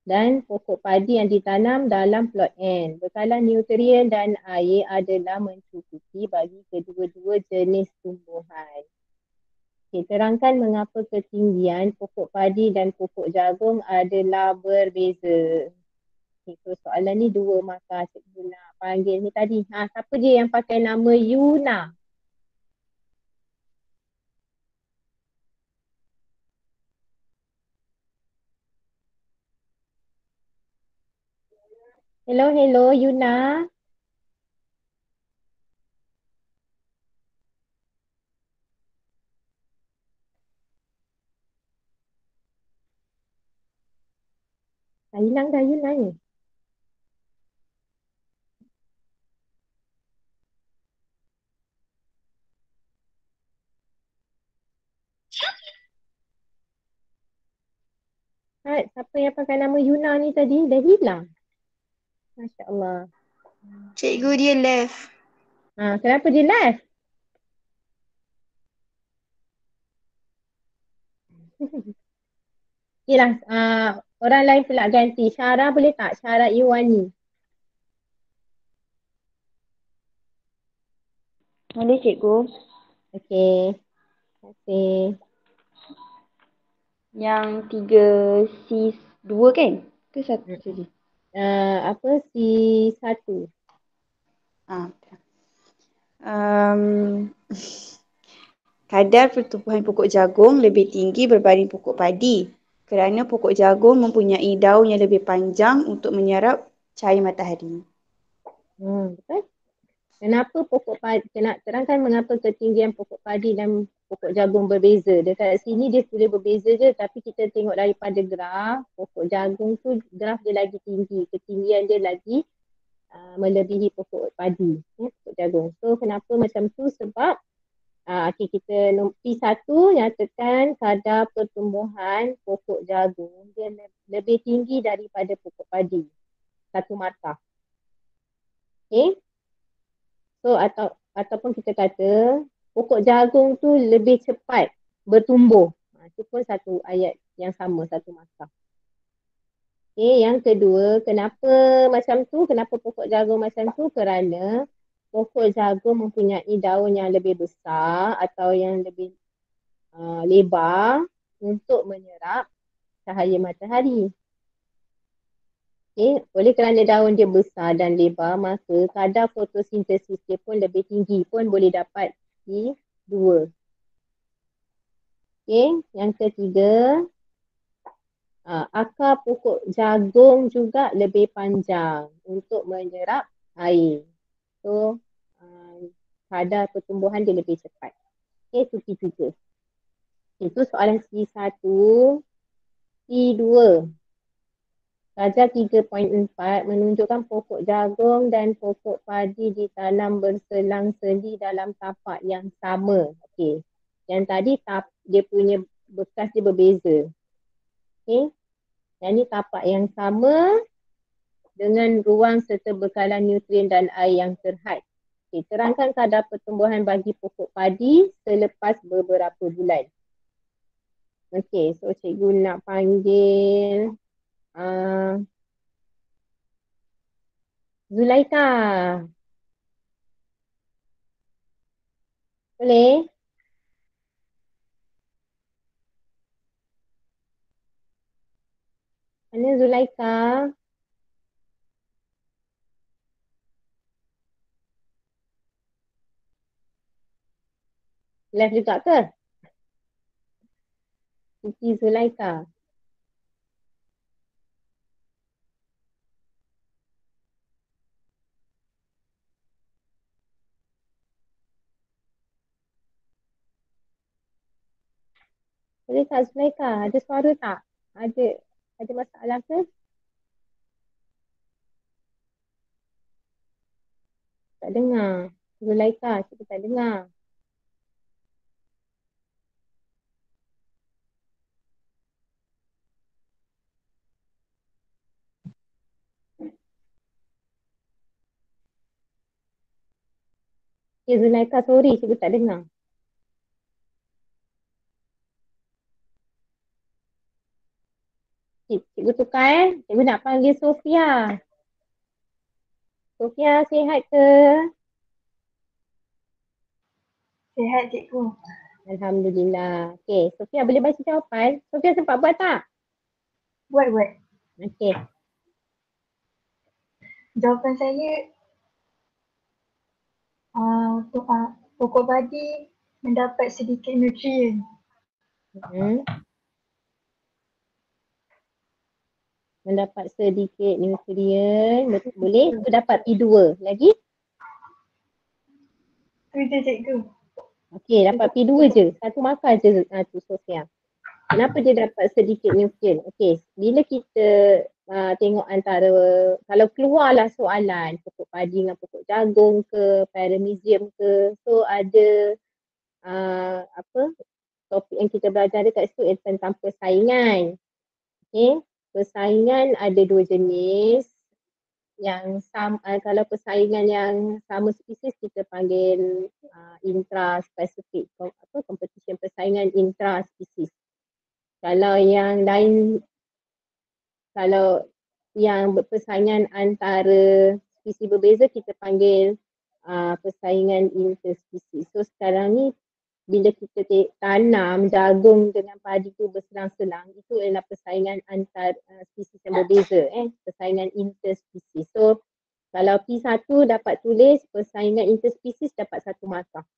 Dan pokok padi yang ditanam dalam plot N. Bekalan nutrien dan air adalah mencukupi bagi kedua-dua jenis tumbuhan. Okay, terangkan mengapa ketinggian pokok padi dan pokok jagung adalah berbeza. Okay, so soalan ni dua maka cikgu nak panggil ni tadi. Siapa dia yang pakai nama Yuna? Hello Yuna. Hilang dah Yuna ni. dapat siapa yang pakai nama Yuna ni tadi? Dah hilang. Masya Allah. Cikgu dia left. Kenapa dia live? Yelah, orang lain pula ganti. Syara boleh tak? Syara Iwani. Boleh cikgu. Okey. Terima kasih. Yang 3C2 kan? Ke satu saja? C1. Kadar pertumbuhan pokok jagung lebih tinggi berbanding pokok padi kerana pokok jagung mempunyai daun yang lebih panjang untuk menyerap cahaya matahari. Betul. Kenapa pokok padi, nak terangkan mengapa ketinggian pokok padi dan pokok jagung berbeza. Dekat sini dia tulis berbeza je, tapi kita tengok daripada graf, pokok jagung tu graf dia lagi tinggi, ketinggian dia lagi melebihi pokok padi, pokok jagung. So kenapa macam tu? Sebab kita P1 nyatakan kadar pertumbuhan pokok jagung dia lebih tinggi daripada pokok padi. Satu markah. Okay. So ataupun kita kata pokok jagung tu lebih cepat bertumbuh. Itu pun satu ayat yang sama, satu markah. Okay, yang kedua, kenapa macam tu? Kenapa pokok jagung macam tu? Kerana pokok jagung mempunyai daun yang lebih besar atau yang lebih lebar untuk menyerap cahaya matahari. Okay. Oleh kerana daun dia besar dan lebar, maka kadar fotosintesis dia pun lebih tinggi, pun boleh dapat P2. Okay. Yang ketiga, akar pokok jagung juga lebih panjang untuk menyerap air. So, kadar pertumbuhan dia lebih cepat. Okay, itu P3. Itu soalan C1. C2. Darjah 3.4 menunjukkan pokok jagung dan pokok padi ditanam berselang-seli dalam tapak yang sama. Okey. Yang tadi dia punya bekas dia berbeza. Okey. Yang ni tapak yang sama dengan ruang serta bekalan nutrien dan air yang terhad. Okey, terangkan kadar pertumbuhan bagi pokok padi selepas beberapa bulan. Okey, so cikgu nak panggil Zulaika. Boleh? Mana Zulaika? Live juga ke? Siti Zulaika. Boleh tak Zulaika? Ada suara tak? Ada masalah ke? Tak dengar. Zulaika, kita tak dengar. Okay, Zulaika, sorry, cikgu tak dengar. Cikgu tukar Cikgu nak panggil Sofia. Sofia, sihat ke? Sihat cikgu. Alhamdulillah. Okay, Sofia boleh baca jawapan? Sofia sempat buat tak? Buat. Okay. Jawapan saya pokok padi mendapat sedikit nutrien. Mendapat sedikit nutrien. Boleh? Itu dapat P2. Lagi? Itu je cikgu. Okey, dapat P2 je. Satu markah je tu Sofia. Kenapa dia dapat sedikit nutrien? Okey, bila kita tengok antara, kalau keluarlah soalan pokok padi dengan pokok jagung ke, paramecium ke, so ada topik yang kita belajar dekat situ tentang persaingan. Okay. Persaingan ada dua jenis. Yang kalau persaingan yang sama spesies kita panggil intra-spesifik, competition, persaingan intra-spesies. Kalau yang lain, kalau yang persaingan antara spesies berbeza kita panggil persaingan interspesies. So sekarang ni bila kita tanam jagung dengan padi tu berselang-selang, itu adalah persaingan antar spesies yang berbeza, persaingan interspesies. So kalau P1 dapat tulis persaingan interspesies dapat 1 markah.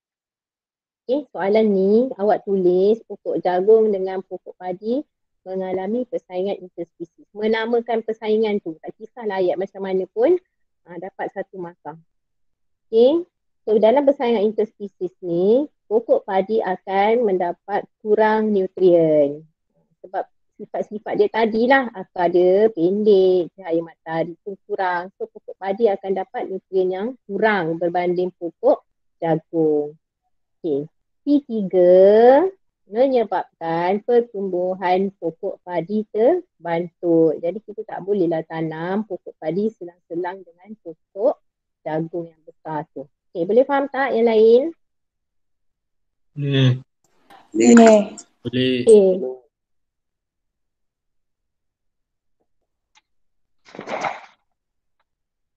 Okay, soalan ni awak tulis pokok jagung dengan pokok padi mengalami persaingan interspesies. Menamakan persaingan tu, tak kisahlah ayat macam mana pun, dapat 1 markah. Okay. So dalam persaingan interspesies ni, pokok padi akan mendapat kurang nutrien. Sebab sifat-sifat dia tadilah, akar dia pendek, cahaya matahari pun kurang. So pokok padi akan dapat nutrien yang kurang berbanding pokok jagung. Okay. P3 menyebabkan pertumbuhan pokok padi terbantut. Jadi kita tak bolehlah tanam pokok padi selang-selang dengan pokok jagung yang besar tu. Okay, boleh faham tak yang lain? Boleh. Boleh. Boleh.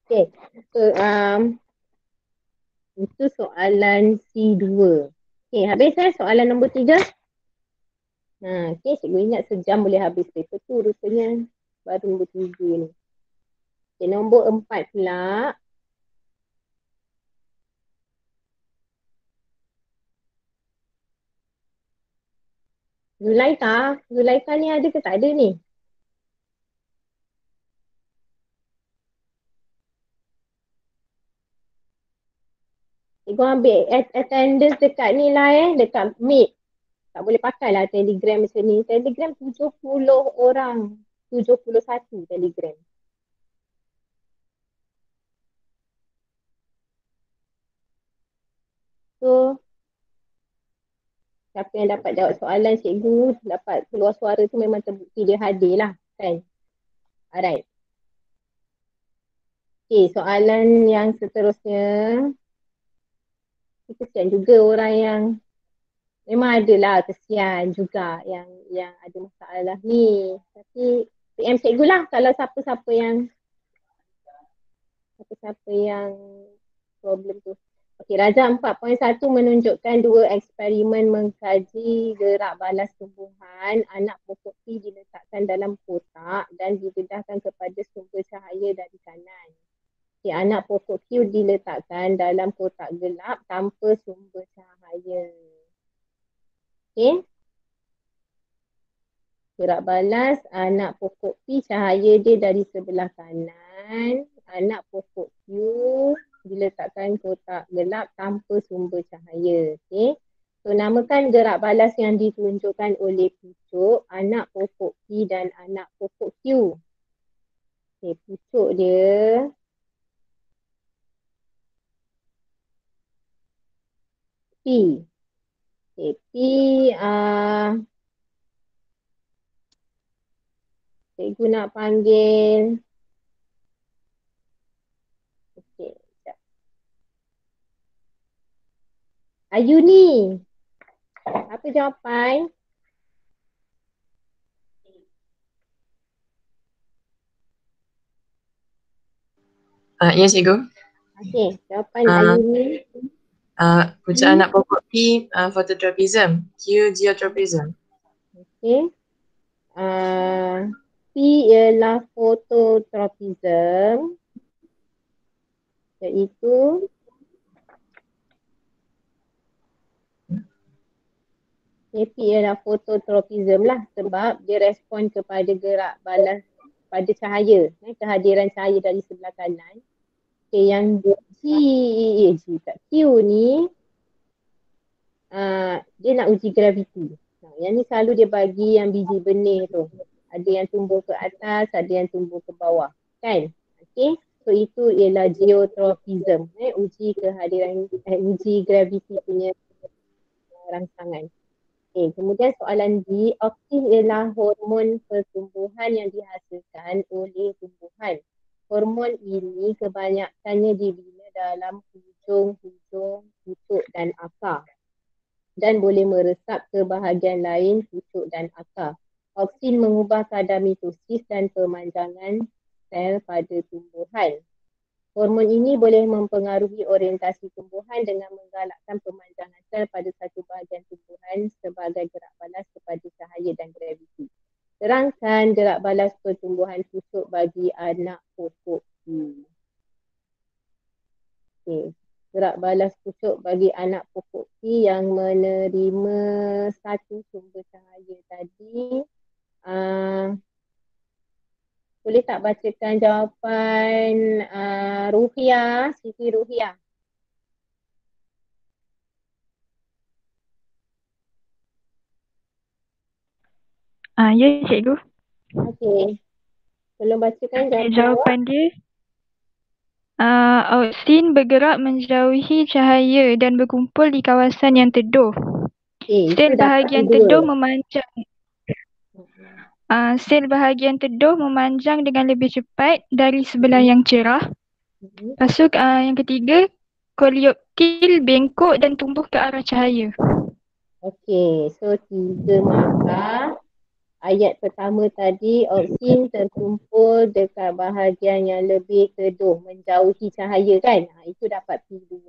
Okay. So, itu soalan C2. Okay, habis soalan nombor 3. Okay, cikgu ingat sejam boleh habis paper tu, rupanya baru nombor 3 ni. Okay, nombor 4 pula. Zulaika ni ada ke tak ada ni? Cikgu ambil attendance dekat ni lah dekat Meet. Tak boleh pakai lah Telegram macam ni. Telegram 70 orang. 71 Telegram. So, siapa yang dapat jawab soalan cikgu, dapat keluar suara tu memang terbukti dia hadir lah kan. Alright. Okay, soalan yang seterusnya. Kesian juga orang yang memang adalah kesian juga yang ada masalah ni. Tapi PM cikgu lah kalau siapa-siapa yang problem tu. Okey, Raja 4.1 menunjukkan 2 eksperimen mengkaji gerak balas tumbuhan. Anak pokok P diletakkan dalam kotak dan didedahkan kepada sumber cahaya dari kanan. Okey, anak pokok Q diletakkan dalam kotak gelap tanpa sumber cahaya. Okey. Gerak balas anak pokok P, cahaya dia dari sebelah kanan. Anak pokok Q diletakkan kotak gelap tanpa sumber cahaya. Okay. So namakan gerak balas yang ditunjukkan oleh pucuk anak pokok P dan anak pokok Q. Okay, pucuk dia P. Okay, P cikgu nak panggil Ayuni. Apa jawapan? Ya cikgu. Okey, jawapan Ayuni. Pucuk anak pokok P phototropism, Q geotropism. Okey. P ialah phototropism, iaitu P ialah phototropism lah sebab dia respon kepada gerak balas pada cahaya, kehadiran cahaya dari sebelah kanan. Okay, yang Q ni dia nak uji graviti. Yang ni selalu dia bagi yang biji benih tu. Ada yang tumbuh ke atas, ada yang tumbuh ke bawah. Kan? Okay. So itu ialah geotropism. Uji kehadiran, uji graviti punya rangsangan. Kemudian soalan B, oksin ialah hormon pertumbuhan yang dihasilkan oleh tumbuhan. Hormon ini kebanyakannya dibina dalam hujung-hujung pucuk dan akar dan boleh meresap ke bahagian lain pucuk dan akar. Oksin mengubah kadar mitosis dan pemanjangan sel pada tumbuhan. Hormon ini boleh mempengaruhi orientasi tumbuhan dengan menggalakkan pemanjangan sel pada satu bahagian tumbuhan sebagai gerak balas kepada cahaya dan graviti. Terangkan gerak balas pertumbuhan pucuk bagi anak pokok P. Gerak balas pucuk bagi anak pokok P yang menerima satu sumber cahaya tadi. Boleh tak bacakan jawapan Ruhia, Siti Ruhia? Ya, cikgu. Okey. Tolong bacakan jawapan Jawapan dia, auksin bergerak menjauhi cahaya dan berkumpul di kawasan yang teduh. Sel bahagian teduh memanjang. Sel bahagian teduh memanjang dengan lebih cepat dari sebelah yang cerah. Lepas tu yang ketiga, koleoptil bengkok dan tumbuh ke arah cahaya. Okey, so 3 markah. Ayat pertama tadi, oksin terkumpul dekat bahagian yang lebih teduh, menjauhi cahaya kan? Itu dapat P2.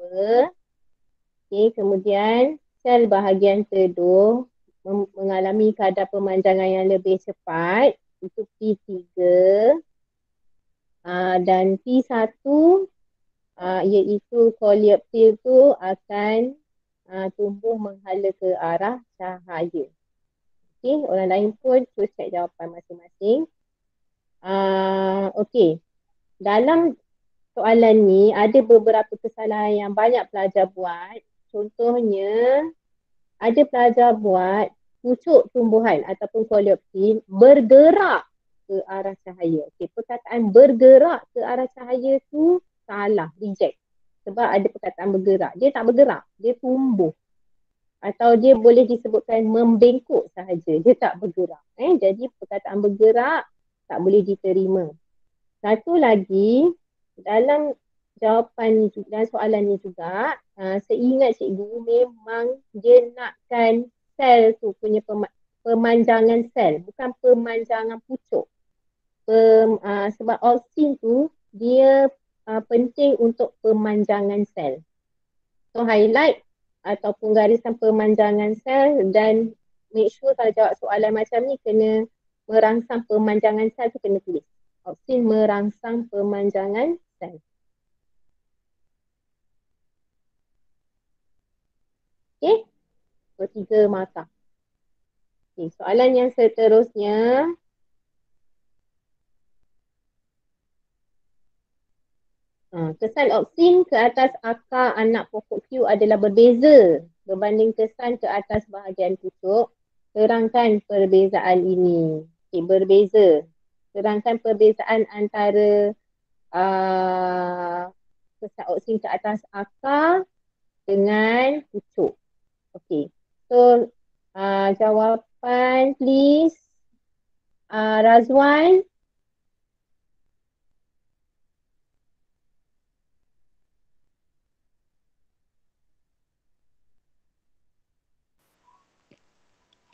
Okey, kemudian sel bahagian teduh mengalami kadar pemanjangan yang lebih cepat, itu P3. Dan P1 iaitu koleoptil tu akan tumbuh menghala ke arah cahaya. Okey, orang lain pun terus cek jawapan masing-masing. Okey, dalam soalan ni ada beberapa kesalahan yang banyak pelajar buat. Contohnya, ada pelajar buat pucuk tumbuhan ataupun koleoptil bergerak ke arah cahaya. Okey, perkataan bergerak ke arah cahaya tu salah, reject. Sebab ada perkataan bergerak. Dia tak bergerak, dia tumbuh. Atau dia boleh disebutkan membengkok sahaja, dia tak bergerak. Jadi perkataan bergerak tak boleh diterima. Satu lagi, dalam jawapan ni, dalam soalan ni juga, seingat cikgu memang dia nakkan sel tu punya pemanjangan sel, bukan pemanjangan pucuk. Sebab oksin tu dia penting untuk pemanjangan sel. So highlight ataupun gariskan pemanjangan sel dan make sure kalau jawab soalan macam ni kena merangsang pemanjangan sel tu kena tulis. Oksin merangsang pemanjangan sel. Okey, so 3 markah. Okay, soalan yang seterusnya. Kesan oksin ke atas akar anak pokok Q adalah berbeza berbanding kesan ke atas bahagian pucuk. Terangkan perbezaan ini. Okay, berbeza. Terangkan perbezaan antara kesan oksin ke atas akar dengan pucuk. Okay, so jawapan please. Razwan.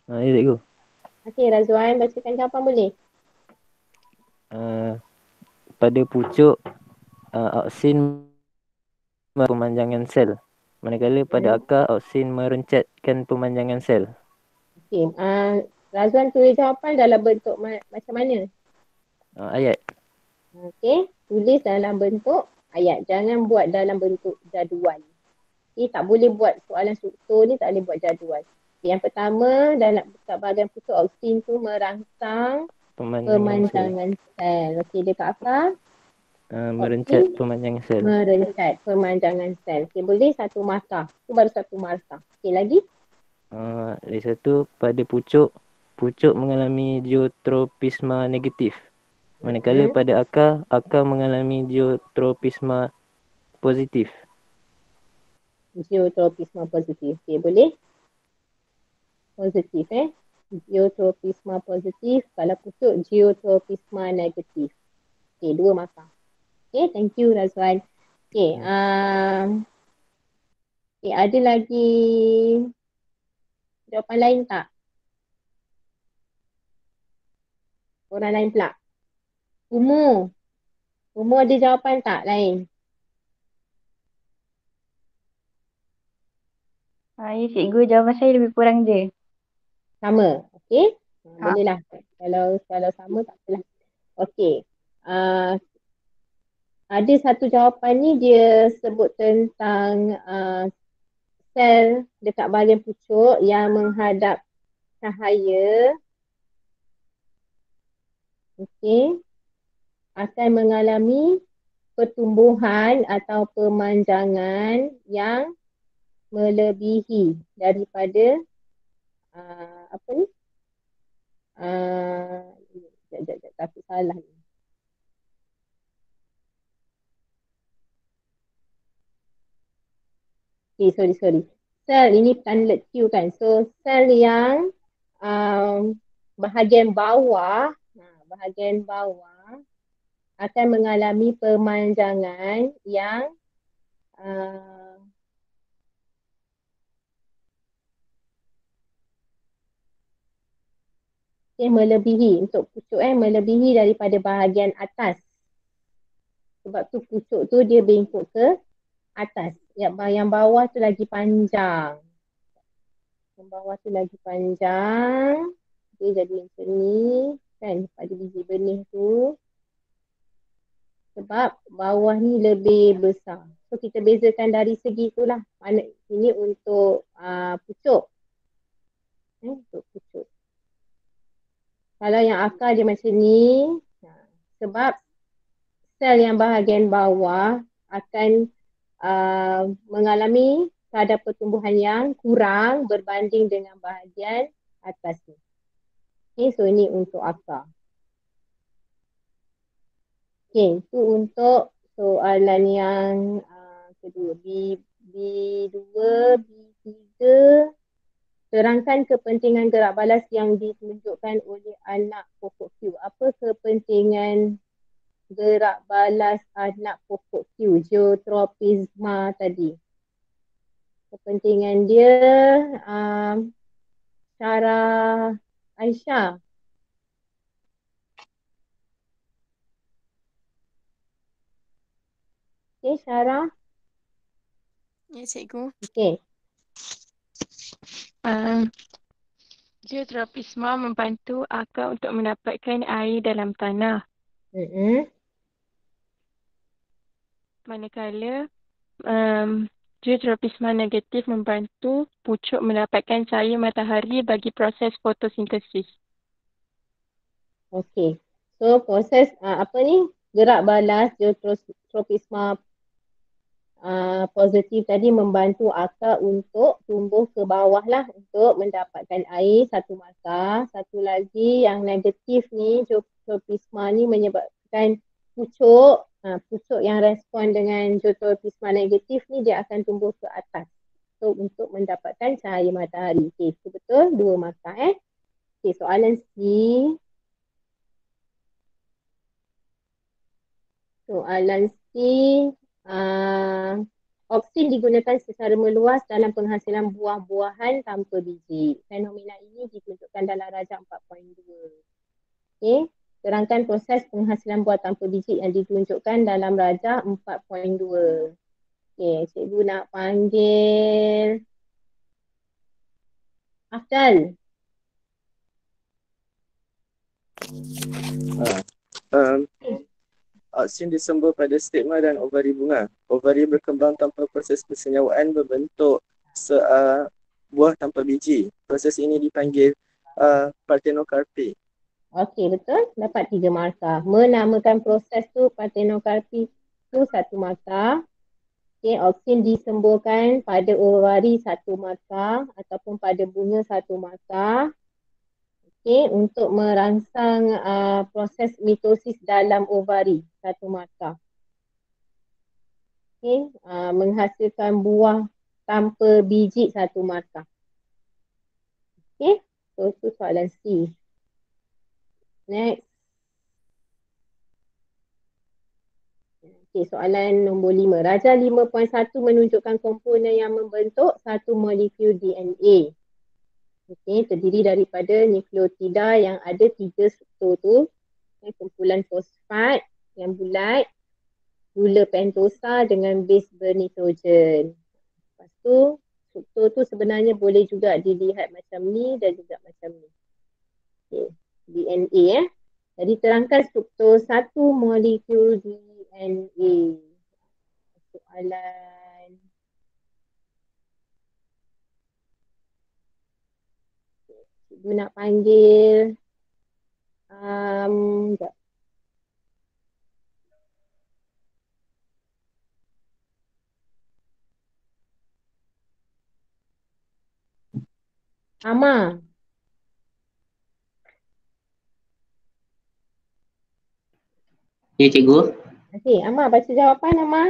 Ya, cikgu. Okey, Razwan, bacakan jawapan boleh? Pada pucuk, oksin pemanjangan sel. Manakala pada akar, oksin merencatkan pemanjangan sel. Okey, Razwan tulis jawapan dalam bentuk macam mana? Ayat. Okey, tulis dalam bentuk ayat. Jangan buat dalam bentuk jadual. Okay, tak boleh buat soalan struktur ni, tak boleh buat jadual. Okay, yang pertama, dalam bahagian pucuk oksin tu merangsang pemanjangan sel. Okey, dekat akar? Merencat pemanjangan sel. Merencat pemanjangan sel. Okey, boleh 1 markah. Itu baru 1 markah. Okey, lagi? Lagi satu, pada pucuk mengalami geotropisma negatif. Manakala pada akar mengalami geotropisma positif. Geotropisma positif. Okey, boleh? positif Geotropisma positif, kalau pucuk geotropisma negatif. Okay, 2 markah. Okay, thank you Razwan. Okay, ada lagi jawapan lain tak? Orang lain pula. Umur ada jawapan tak lain? Ya cikgu, jawapan saya lebih kurang je. Sama, okey? Bolehlah. Kalau sama tak apalah. Okey. Ada satu jawapan ni dia sebut tentang sel dekat bahagian pucuk yang menghadap cahaya. Okey. Akan mengalami pertumbuhan atau pemanjangan yang melebihi daripada apa ni? Takut salah ni. Okay, sorry. Sel ini tanda Q kan. So, sel yang bahagian bawah akan mengalami pemanjangan yang melebihi untuk pucuk melebihi daripada bahagian atas. Sebab tu pucuk tu dia bengkok ke atas. Yang bawah tu lagi panjang. Dia jadi macam ni kan pada biji benih tu. Sebab bawah ni lebih besar. So kita bezakan dari segi tu lah. Mana ini untuk pucuk. Untuk pucuk. Kalau yang akar dia macam ni, sebab sel yang bahagian bawah akan mengalami kadar pertumbuhan yang kurang berbanding dengan bahagian atas ni. Okay, so ini untuk akar. Okay, itu untuk soalan yang kedua. B2, B3. Terangkan kepentingan gerak balas yang ditunjukkan oleh anak pokok Q. Apa kepentingan gerak balas anak pokok Q, geotropisma tadi? Kepentingan dia, Syarah Aisyah. Okay, Syarah. Ya, cikgu. Okay. Geotropisma membantu akar untuk mendapatkan air dalam tanah. Manakala geotropisma negatif membantu pucuk mendapatkan cahaya matahari bagi proses fotosintesis. Okey. So proses gerak balas geotropisma positif tadi membantu akar untuk tumbuh ke bawah lah untuk mendapatkan air, 1 markah. Satu lagi yang negatif ni, geotropisma ni menyebabkan pucuk yang respon dengan geotropisma negatif ni dia akan tumbuh ke atas. So untuk mendapatkan cahaya matahari. Okey, itu betul 2 markah Okey, soalan C. Oksin digunakan secara meluas dalam penghasilan buah-buahan tanpa biji. Fenomena ini ditunjukkan dalam rajah 4.2. Okey, terangkan proses penghasilan buah tanpa biji yang ditunjukkan dalam rajah 4.2. Okey, cikgu nak panggil Afdal. Oksin disembur pada stigma dan ovari bunga. Ovari berkembang tanpa proses persenyawaan berbentuk buah tanpa biji. Proses ini dipanggil partenokarpi. Okey, betul. Dapat 3 markah. Menamakan proses tu partenokarpi tu 1 markah. Okey, oksin disemburkan pada ovari 1 markah ataupun pada bunga 1 markah. Okay, untuk merangsang proses mitosis dalam ovari, 1 markah. Okay, menghasilkan buah tanpa biji, 1 markah. Okay, so itu soalan C. Next. Okay, soalan nombor 5. Rajah 5.1 menunjukkan komponen yang membentuk satu molekul DNA. Okay, terdiri daripada nukleotida yang ada 3 struktur tu. Kumpulan fosfat yang bulat, gula pentosa dengan base bernitrogen. Lepas tu, struktur tu sebenarnya boleh juga dilihat macam ni dan juga macam ni. Okay, DNA Jadi terangkan struktur satu molekul DNA. Soalan. Cikgu nak panggil. Sekejap. Ama. Ya, cikgu. Okey, Ama baca jawapan Ama.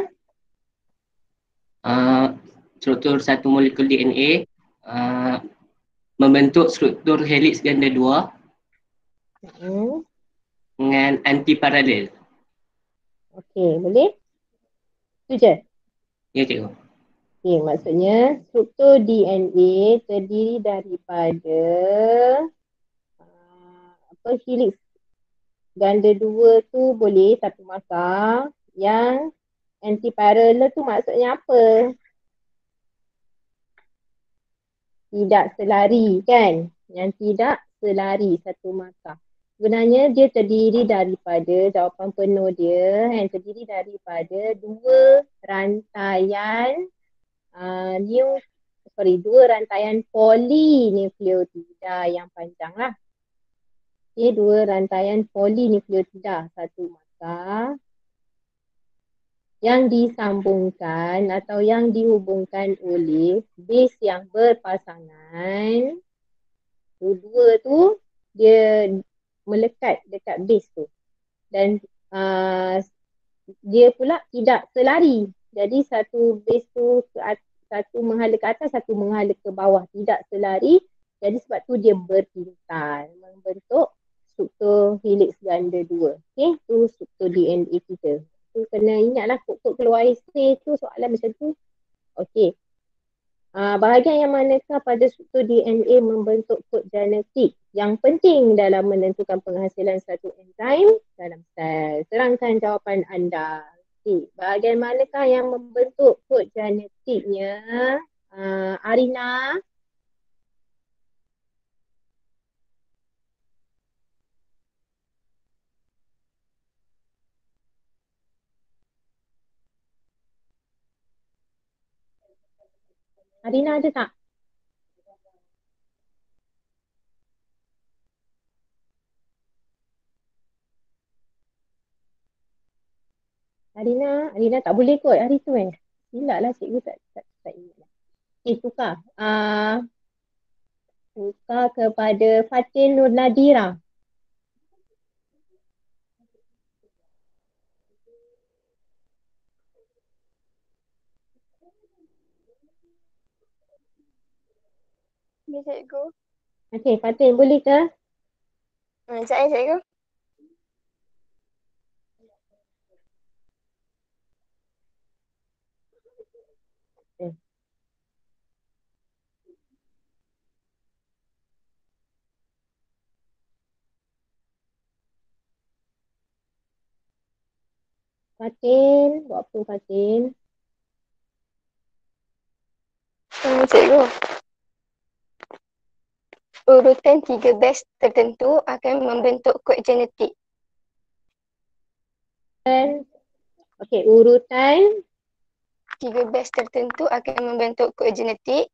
Struktur satu molekul DNA membentuk struktur helix ganda 2 dengan antiparalel. Okey, boleh? Itu je? Ya, cikgu. Okey, maksudnya struktur DNA terdiri daripada helix ganda 2 tu boleh satu markah. Yang antiparallel tu maksudnya apa? Tidak selari kan? Yang tidak selari satu markah. Sebenarnya dia terdiri daripada, jawapan penuh dia terdiri daripada dua rantaian dua rantaian polinukleotida yang panjang lah. Okay, dua rantaian polinukleotida satu markah yang disambungkan atau yang dihubungkan oleh base yang berpasangan. Dua tu dia melekat dekat base tu dan dia pula tidak selari. Jadi satu base tu satu menghala ke atas, satu menghala ke bawah, tidak selari. Jadi sebab tu dia berpintal membentuk struktur helix ganda 2. Okey, tu struktur DNA kita. Tu kena ingatlah kod keluar essay tu soalan macam tu. Okey. Bahagian yang manakah pada struktur DNA membentuk kod genetik yang penting dalam menentukan penghasilan satu enzim dalam sel? Terangkan jawapan anda. Okey, bahagian manakah yang membentuk kod genetiknya? Arina. Arina ada tak? Arina tak boleh kot hari tu Silap lah cikgu tak ingat. Okay, tukar. Tukar kepada Fatin Nur Nadira. Ya, cikgu. Okey, Fatin boleh ke? Sekejap cikgu. Fatin, buat apa Fatin? Cikgu. Urutan 3 base tertentu akan membentuk kod genetik. Okey, urutan 3 base tertentu akan membentuk kod genetik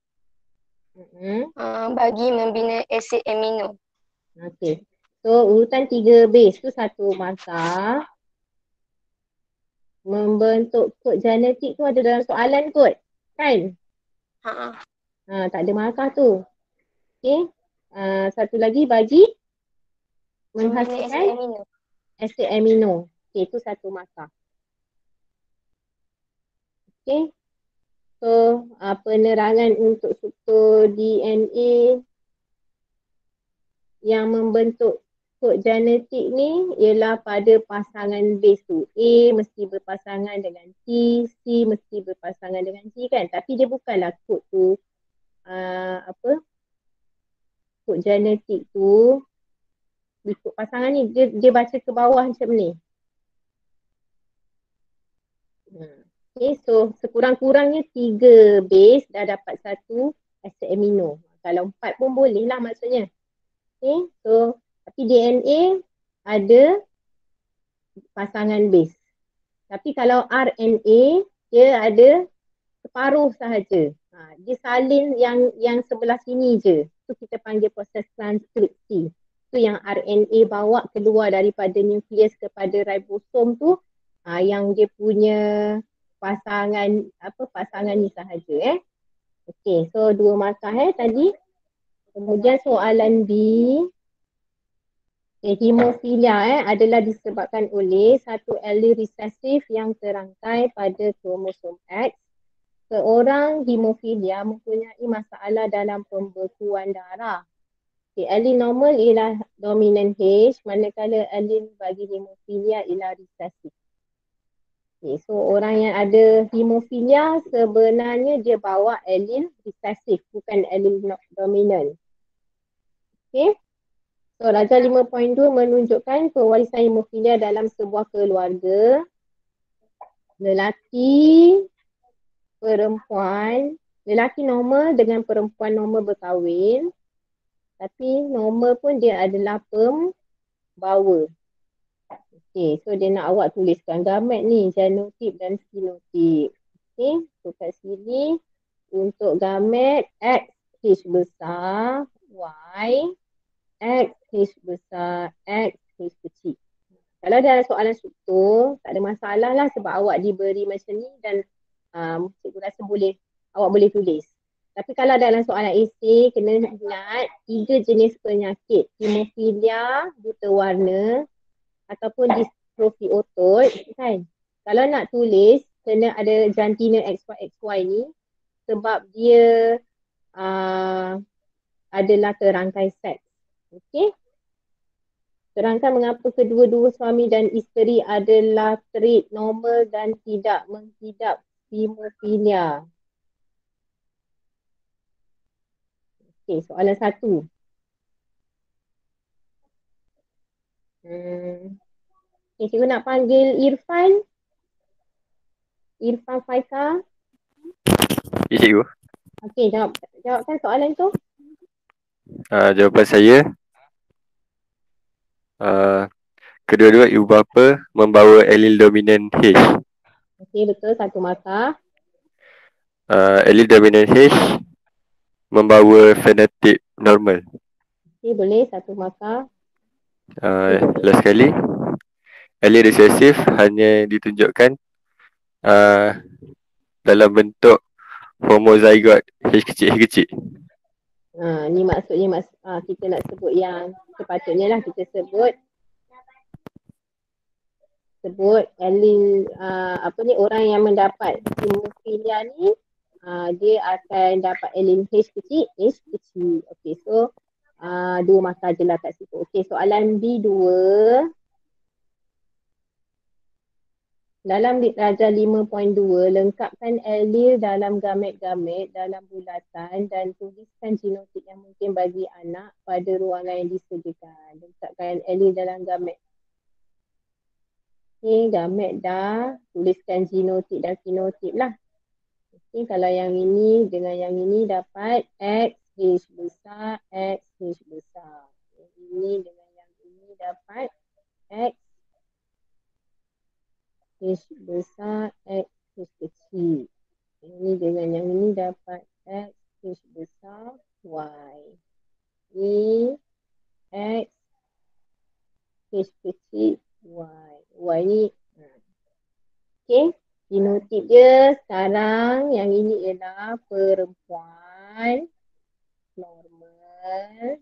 bagi membina asid amino. Okey. So urutan 3 base tu satu markah. Membentuk kod genetik tu ada dalam soalan kot. Kan? Tak ada markah tu. Okey. Satu lagi bagi menghasilkan asid amino. Okey, itu satu markah. Okey. So penerangan untuk struktur DNA yang membentuk kod genetik ni ialah pada pasangan base tu. A mesti berpasangan dengan T, C mesti berpasangan dengan G kan. Tapi dia bukanlah kod tu kod genetik tu ikut pasangan ni. Dia baca ke bawah macam ni. Okay, so sekurang-kurangnya 3 base dah dapat 1 acid amino. Kalau 4 pun boleh lah maksudnya. Okay, so tapi DNA ada pasangan base. Tapi kalau RNA dia ada separuh sahaja. Dia salin yang sebelah sini je. Tu kita panggil proses transkripsi. Tu yang RNA bawa keluar daripada nukleus kepada ribosom tu, yang dia punya pasangan ni sahaja. Okey, so 2 markah tadi. Kemudian soalan B. Hemofilia adalah disebabkan oleh satu allele resesif yang terangkai pada kromosom X. Seorang hemofilia mempunyai masalah dalam pembekuan darah. Okay, allele normal ialah dominan H, manakala allele bagi hemofilia ialah resesif. Okay, so orang yang ada hemofilia sebenarnya dia bawa allele resesif, bukan allele dominan. Okay. So, Darjah 5.2 menunjukkan pewarisan hemofilia dalam sebuah keluarga. Lelaki, perempuan, lelaki normal dengan perempuan normal berkahwin. Tapi normal pun dia adalah pembawa. Okay, so dia nak awak tuliskan gamet ni, genotip dan fenotip. Okay, so kat sini untuk gamet X, H besar, Y, X, H besar, X, H kecil. Kalau dalam soalan struktur, tak ada masalah lah sebab awak diberi macam ni dan cikgu rasa awak boleh tulis. Tapi kalau dalam soalan esei, kena ingat 3 jenis penyakit. Hemofilia, buta warna ataupun distrofi otot kan. Kalau nak tulis, kena ada jantina XY ni sebab dia adalah terangkai seks. Okey. Terangkan mengapa kedua-dua suami dan isteri adalah trait normal dan tidak menghidap hemofilia. Okey, soalan 1. Okay, cikgu nak panggil Irfan. Irfan Faika. Ya, cikgu. Okey, jawabkan soalan tu. Jawapan saya, kedua-dua ibu bapa membawa allele dominan H. Okey, betul, 1 markah. Allele dominan H membawa fenotip normal. Okey, boleh, 1 markah. Last sekali, allele resesif hanya ditunjukkan dalam bentuk homozygote H kecil. Ni maksudnya kita nak sebut yang sepatutnya lah kita sebut allele orang yang mendapat hemofilia ni dia akan dapat allele H kecil. Okey, so 2 markah je lah kat situ. Okey, soalan B2. Dalam Darjah 5.2, lengkapkan allele dalam gamet-gamet dalam bulatan dan tuliskan genotip yang mungkin bagi anak pada ruangan yang disediakan. Lengkapkan allele dalam gamet. Okey, gamet dah. Tuliskan genotip dan fenotip lah. Okey, kalau yang ini dengan yang ini dapat X, H besar, X, H besar. Yang ini dengan yang ini dapat X, H besar, X, H kecil. Ini dengan yang ini dapat X, H besar, Y. Ini X, H kecil, Y. Y ni. Okay. Genotip dia sekarang yang ini ialah perempuan normal.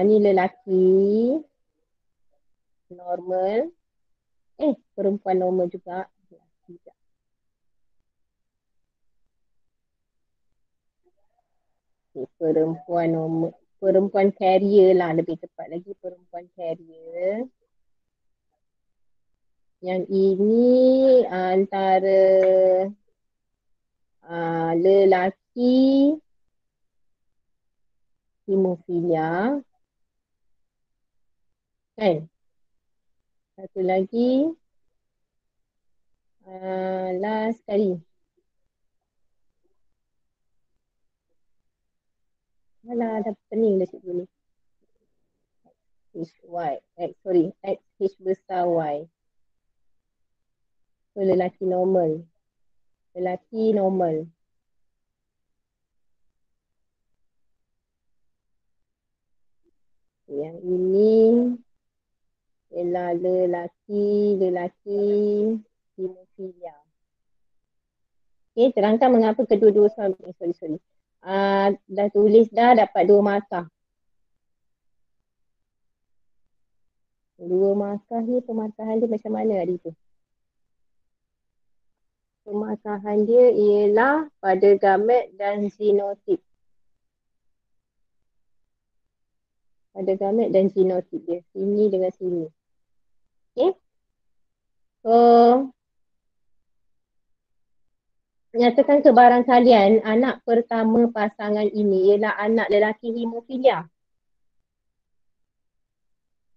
Ni lelaki normal. Perempuan normal juga. perempuan carrier lah, lebih tepat lagi perempuan carrier. Yang ini antara lelaki hemofilia, kan? Satu lagi, last sekali. Alah, dah pening dah cikgu ni. X besar Y. So, lelaki normal. Lelaki normal. Yang ini ialah lelaki hemofilia. Okay, terangkan mengapa kedua-dua suami. Sorry. Dah tulis dah, dapat 2 markah. 2 markah ni, pemarkahan dia macam mana hari tu? Pemarkahan dia ialah pada gamet dan genotip. Pada gamet dan genotip dia. Sini dengan sini. Okay. So, nyatakan kebarangkalian anak pertama pasangan ini ialah anak lelaki hemofilia.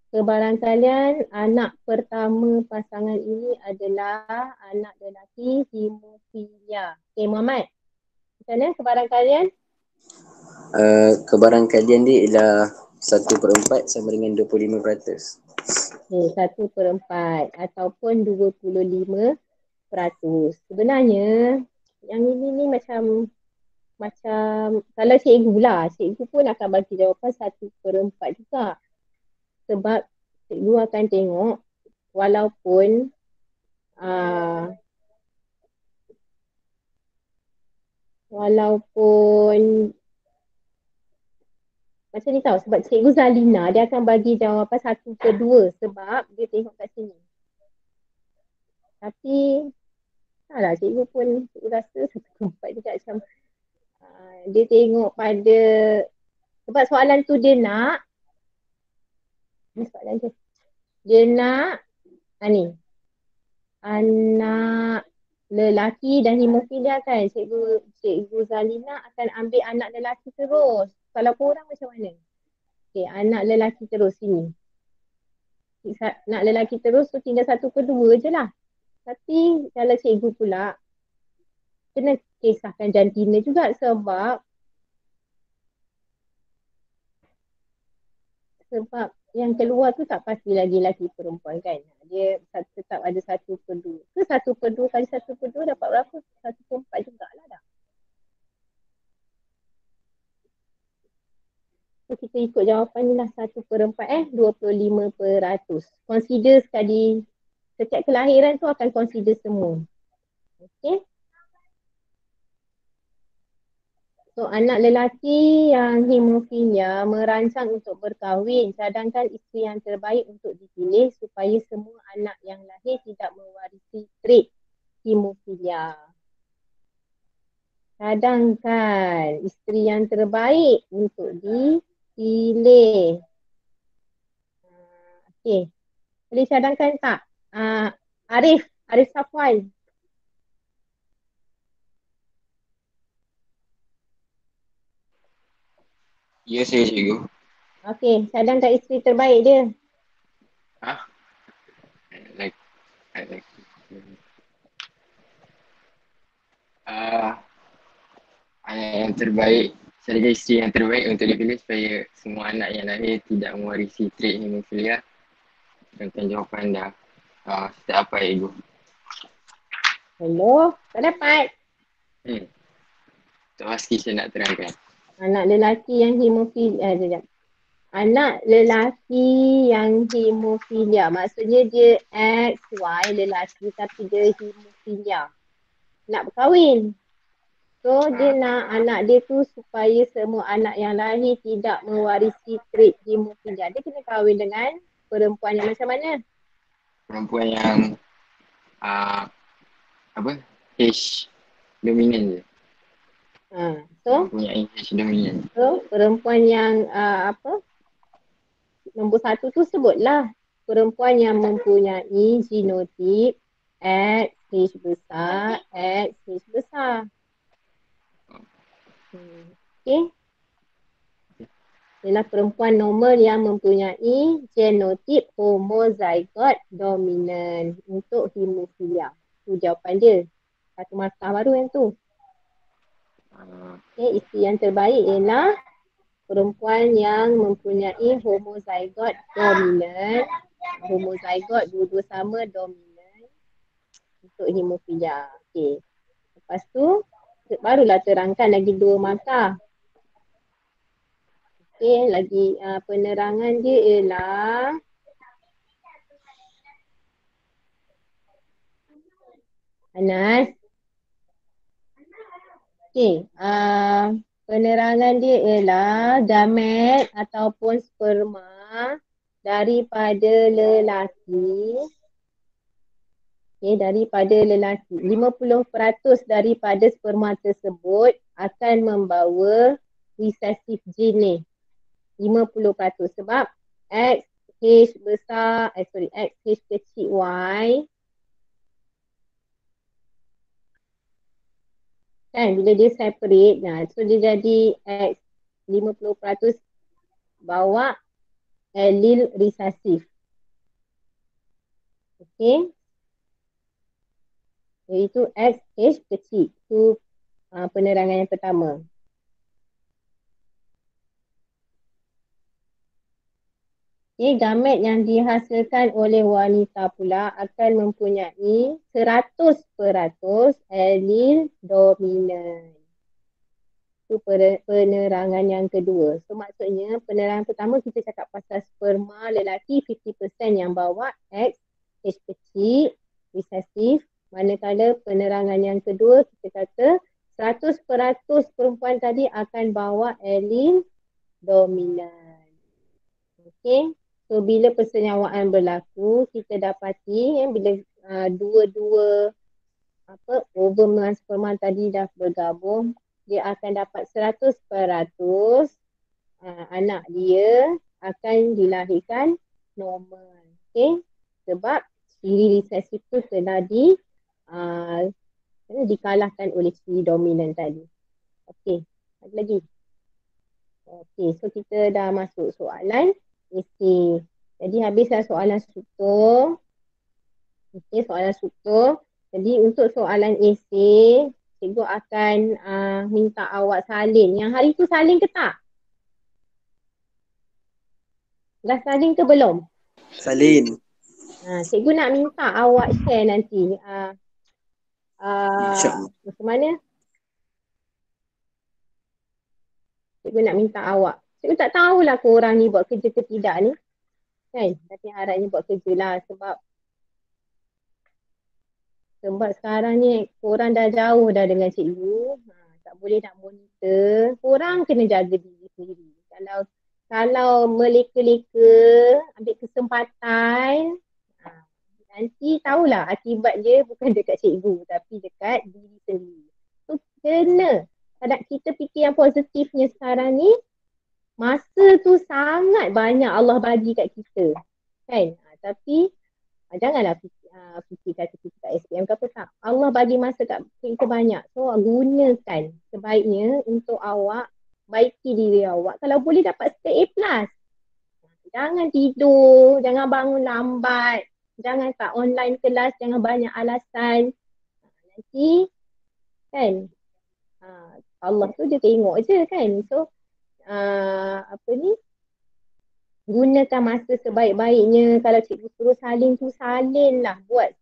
Kebarangkalian anak pertama pasangan ini adalah anak lelaki hemofilia. Okay, Muhammad. Macam mana kebarangkalian? Kebarangkalian dia ialah 1/4 sama dengan 25%. Okay, 1/4 ataupun 25%. Sebenarnya yang ini macam kalau cikgu lah, cikgu pun akan bagi jawapan 1/4 juga. Sebab cikgu akan tengok walaupun macam ni tau, sebab cikgu Zalina dia akan bagi jawapan 1/2 sebab dia tengok kat sini. Tapi taklah, cikgu rasa 1/4 juga macam dia tengok pada, sebab soalan tu dia nak ni anak lelaki dan hemofilia, kan? Cikgu Zalina akan ambil anak lelaki terus. Kalau korang macam mana? Okay, anak lelaki terus sini. Anak lelaki terus tu tinggal 1/2 je lah. Tapi kalau cikgu pula kena kisahkan jantina juga sebab yang keluar tu tak pasti lagi lelaki perempuan, kan? Dia tetap ada 1/2. Ke 1/2 kali 1/2 dapat berapa? 1/4 jugalah dah. So kita ikut jawapan ni lah 1/4 25%. Consider sekali, setiap kelahiran tu akan consider semua. Okay. So, anak lelaki yang hemofilia merancang untuk berkahwin, cadangkan isteri yang terbaik untuk dipilih supaya semua anak yang lahir tidak mewarisi trait hemofilia. Cadangkan isteri yang terbaik untuk dipilih. Okey. Boleh cadangkan tak? Arif Safwan. Ya, saya cikgu. Okey, cadangkan isteri terbaik dia. Anak yang terbaik, cadangkan isteri yang terbaik untuk dipilih supaya semua anak yang lahir tidak mewarisi trait hemofilia. Tentang jawapan dah. Tak apa, cikgu. Hello, tak dapat. Tak pasti saya nak terangkan. Anak lelaki yang hemofilia. Anak lelaki yang hemofilia. Maksudnya dia XY lelaki tapi dia hemofilia. Nak berkahwin. So dia nak anak dia tu supaya semua anak yang lahir tidak mewarisi trait hemofilia. Dia kena kahwin dengan perempuan yang macam mana? Perempuan yang H dominan je. So Mempunyai H dominant. perempuan yang nombor 1 tu sebutlah perempuan yang mempunyai genotip X, H besar, X, H besar. Okay. Ialah perempuan normal yang mempunyai genotip homozygot dominant untuk hemofilia. Itu jawapan dia. Satu markah baru yang tu. Okay, isteri yang terbaik ialah perempuan yang mempunyai homozygot dominant. Homozygot dua-dua sama dominant untuk hemofilia. Okay. Lepas tu barulah terangkan lagi 2 markah. Okay, lagi penerangan dia ialah Anas. Okay, penerangan dia ialah gamet ataupun sperma daripada lelaki. Okay, daripada lelaki. 50% daripada sperma tersebut akan membawa recessive gene ni. 50% sebab XH besar, XH kecil Y kan bila dia separate, so dia jadi X 50% bawa allele recessive. Okay. Iaitu XH kecil. Itu penerangan yang pertama. Okay, gamet yang dihasilkan oleh wanita pula akan mempunyai 100% allele dominant. Itu penerangan yang kedua. So maksudnya penerangan pertama kita cakap pasal sperma lelaki 50% yang bawa X, H kecil, recessive. Manakala penerangan yang kedua kita kata 100% perempuan tadi akan bawa allele dominant. Okay. So bila persenyawaan berlaku, kita dapati bila dua-dua ovum dengan sperma tadi dah bergabung, dia akan dapat 100% anak dia akan dilahirkan normal. Okay? Sebab ciri resesif tu telah dikalahkan oleh ciri dominan tadi. Okay, ada lagi? Okay, so kita dah masuk soalan esei. Jadi habislah soalan struktur. Okay, soalan struktur. Jadi untuk soalan esei, cikgu akan minta awak salin. Yang hari tu salin ke tak? Dah salin ke belum? Salin. Cikgu nak minta awak share nanti. Macam mana? Cikgu nak minta awak. Cikgu tak tahulah korang ni buat kerja ke tidak ni. Kan? Tapi harapnya buat kerja lah sebab sekarang ni korang dah jauh dah dengan cikgu. Tak boleh nak monitor. Korang kena jaga diri sendiri. Kalau meleka-leka, ambil kesempatan, nanti tahulah akibat dia bukan dekat cikgu tapi dekat diri sendiri. So kena. Kadang kita fikir yang positifnya sekarang ni, masa tu sangat banyak Allah bagi kat kita. Kan? Tapi janganlah fikir kata kita kat SPM ke apa tak. Allah bagi masa kat kita banyak. So gunakan sebaiknya untuk awak baiki diri awak. Kalau boleh dapat straight A+. Jangan tidur, jangan bangun lambat, jangan kat online kelas, jangan banyak alasan. Nanti kan Allah tu dia tengok je kan. So gunakan masa sebaik-baiknya. Kalau cikgu suruh salin tu salin lah. Buat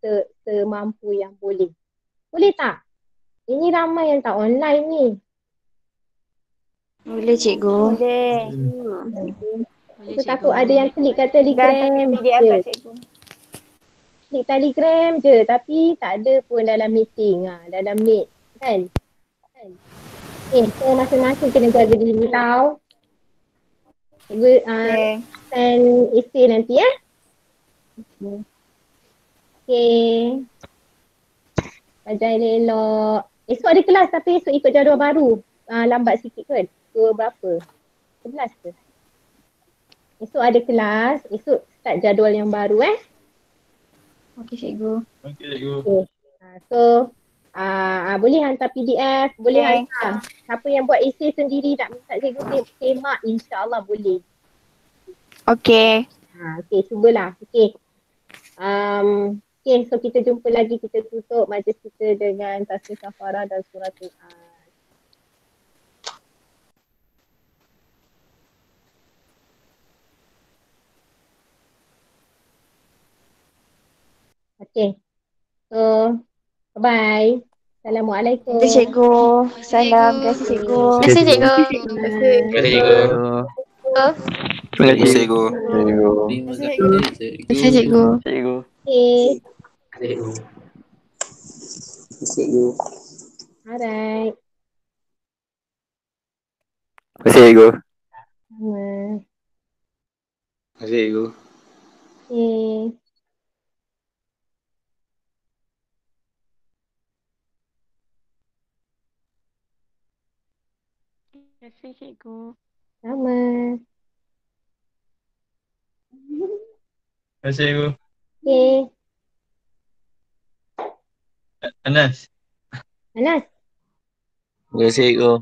semampu yang boleh. Boleh tak? Ini ramai yang tak online ni. Boleh cikgu. Boleh. Aku takut ada yang klik kat Telegram je. Klik Telegram je tapi tak ada pun dalam meeting, dalam meet kan. So masing-masing kena jaga diri tau. Cikgu send esei nanti ya. Okay. Belajar elok. Esok ada kelas tapi esok ikut jadual baru. lambat sikit ke? Pukul berapa? 11 ke? Esok ada kelas, esok start jadual yang baru Okey cikgu. Okey, cikgu. Okay. So boleh hantar PDF, boleh Okay. hantar. Siapa yang buat esei sendiri nak minta cikgu semak, insyaAllah boleh. Okey. Okay, cubalah. Okay. Okay, so kita jumpa lagi, kita tutup majlis kita dengan tasbih kafarah dan suratul An. Okay, so bye. Assalamualaikum. Terima kasih cikgu. Salam. Terima kasih cikgu. Terima kasih cikgu. Terima kasih cikgu. Terima kasih cikgu. Terima kasih Terima kasih cikgu. Cikgu. Okay. Cikgu. Cikgu. Alright. Terima kasih cikgu. Sama. Terima kasih cikgu. Okay. Terima kasih cikgu. Sama. Terima kasih cikgu. Okay. Anas. Anas. Terima kasih cikgu.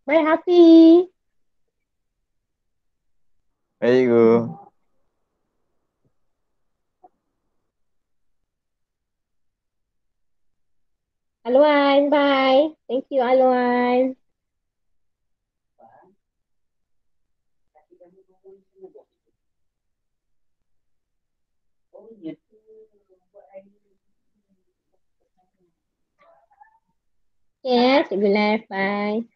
Bye Hafiz. Baik cikgu. Alwan, bye. Thank you Alwan. Okay, cikgu live. Bye.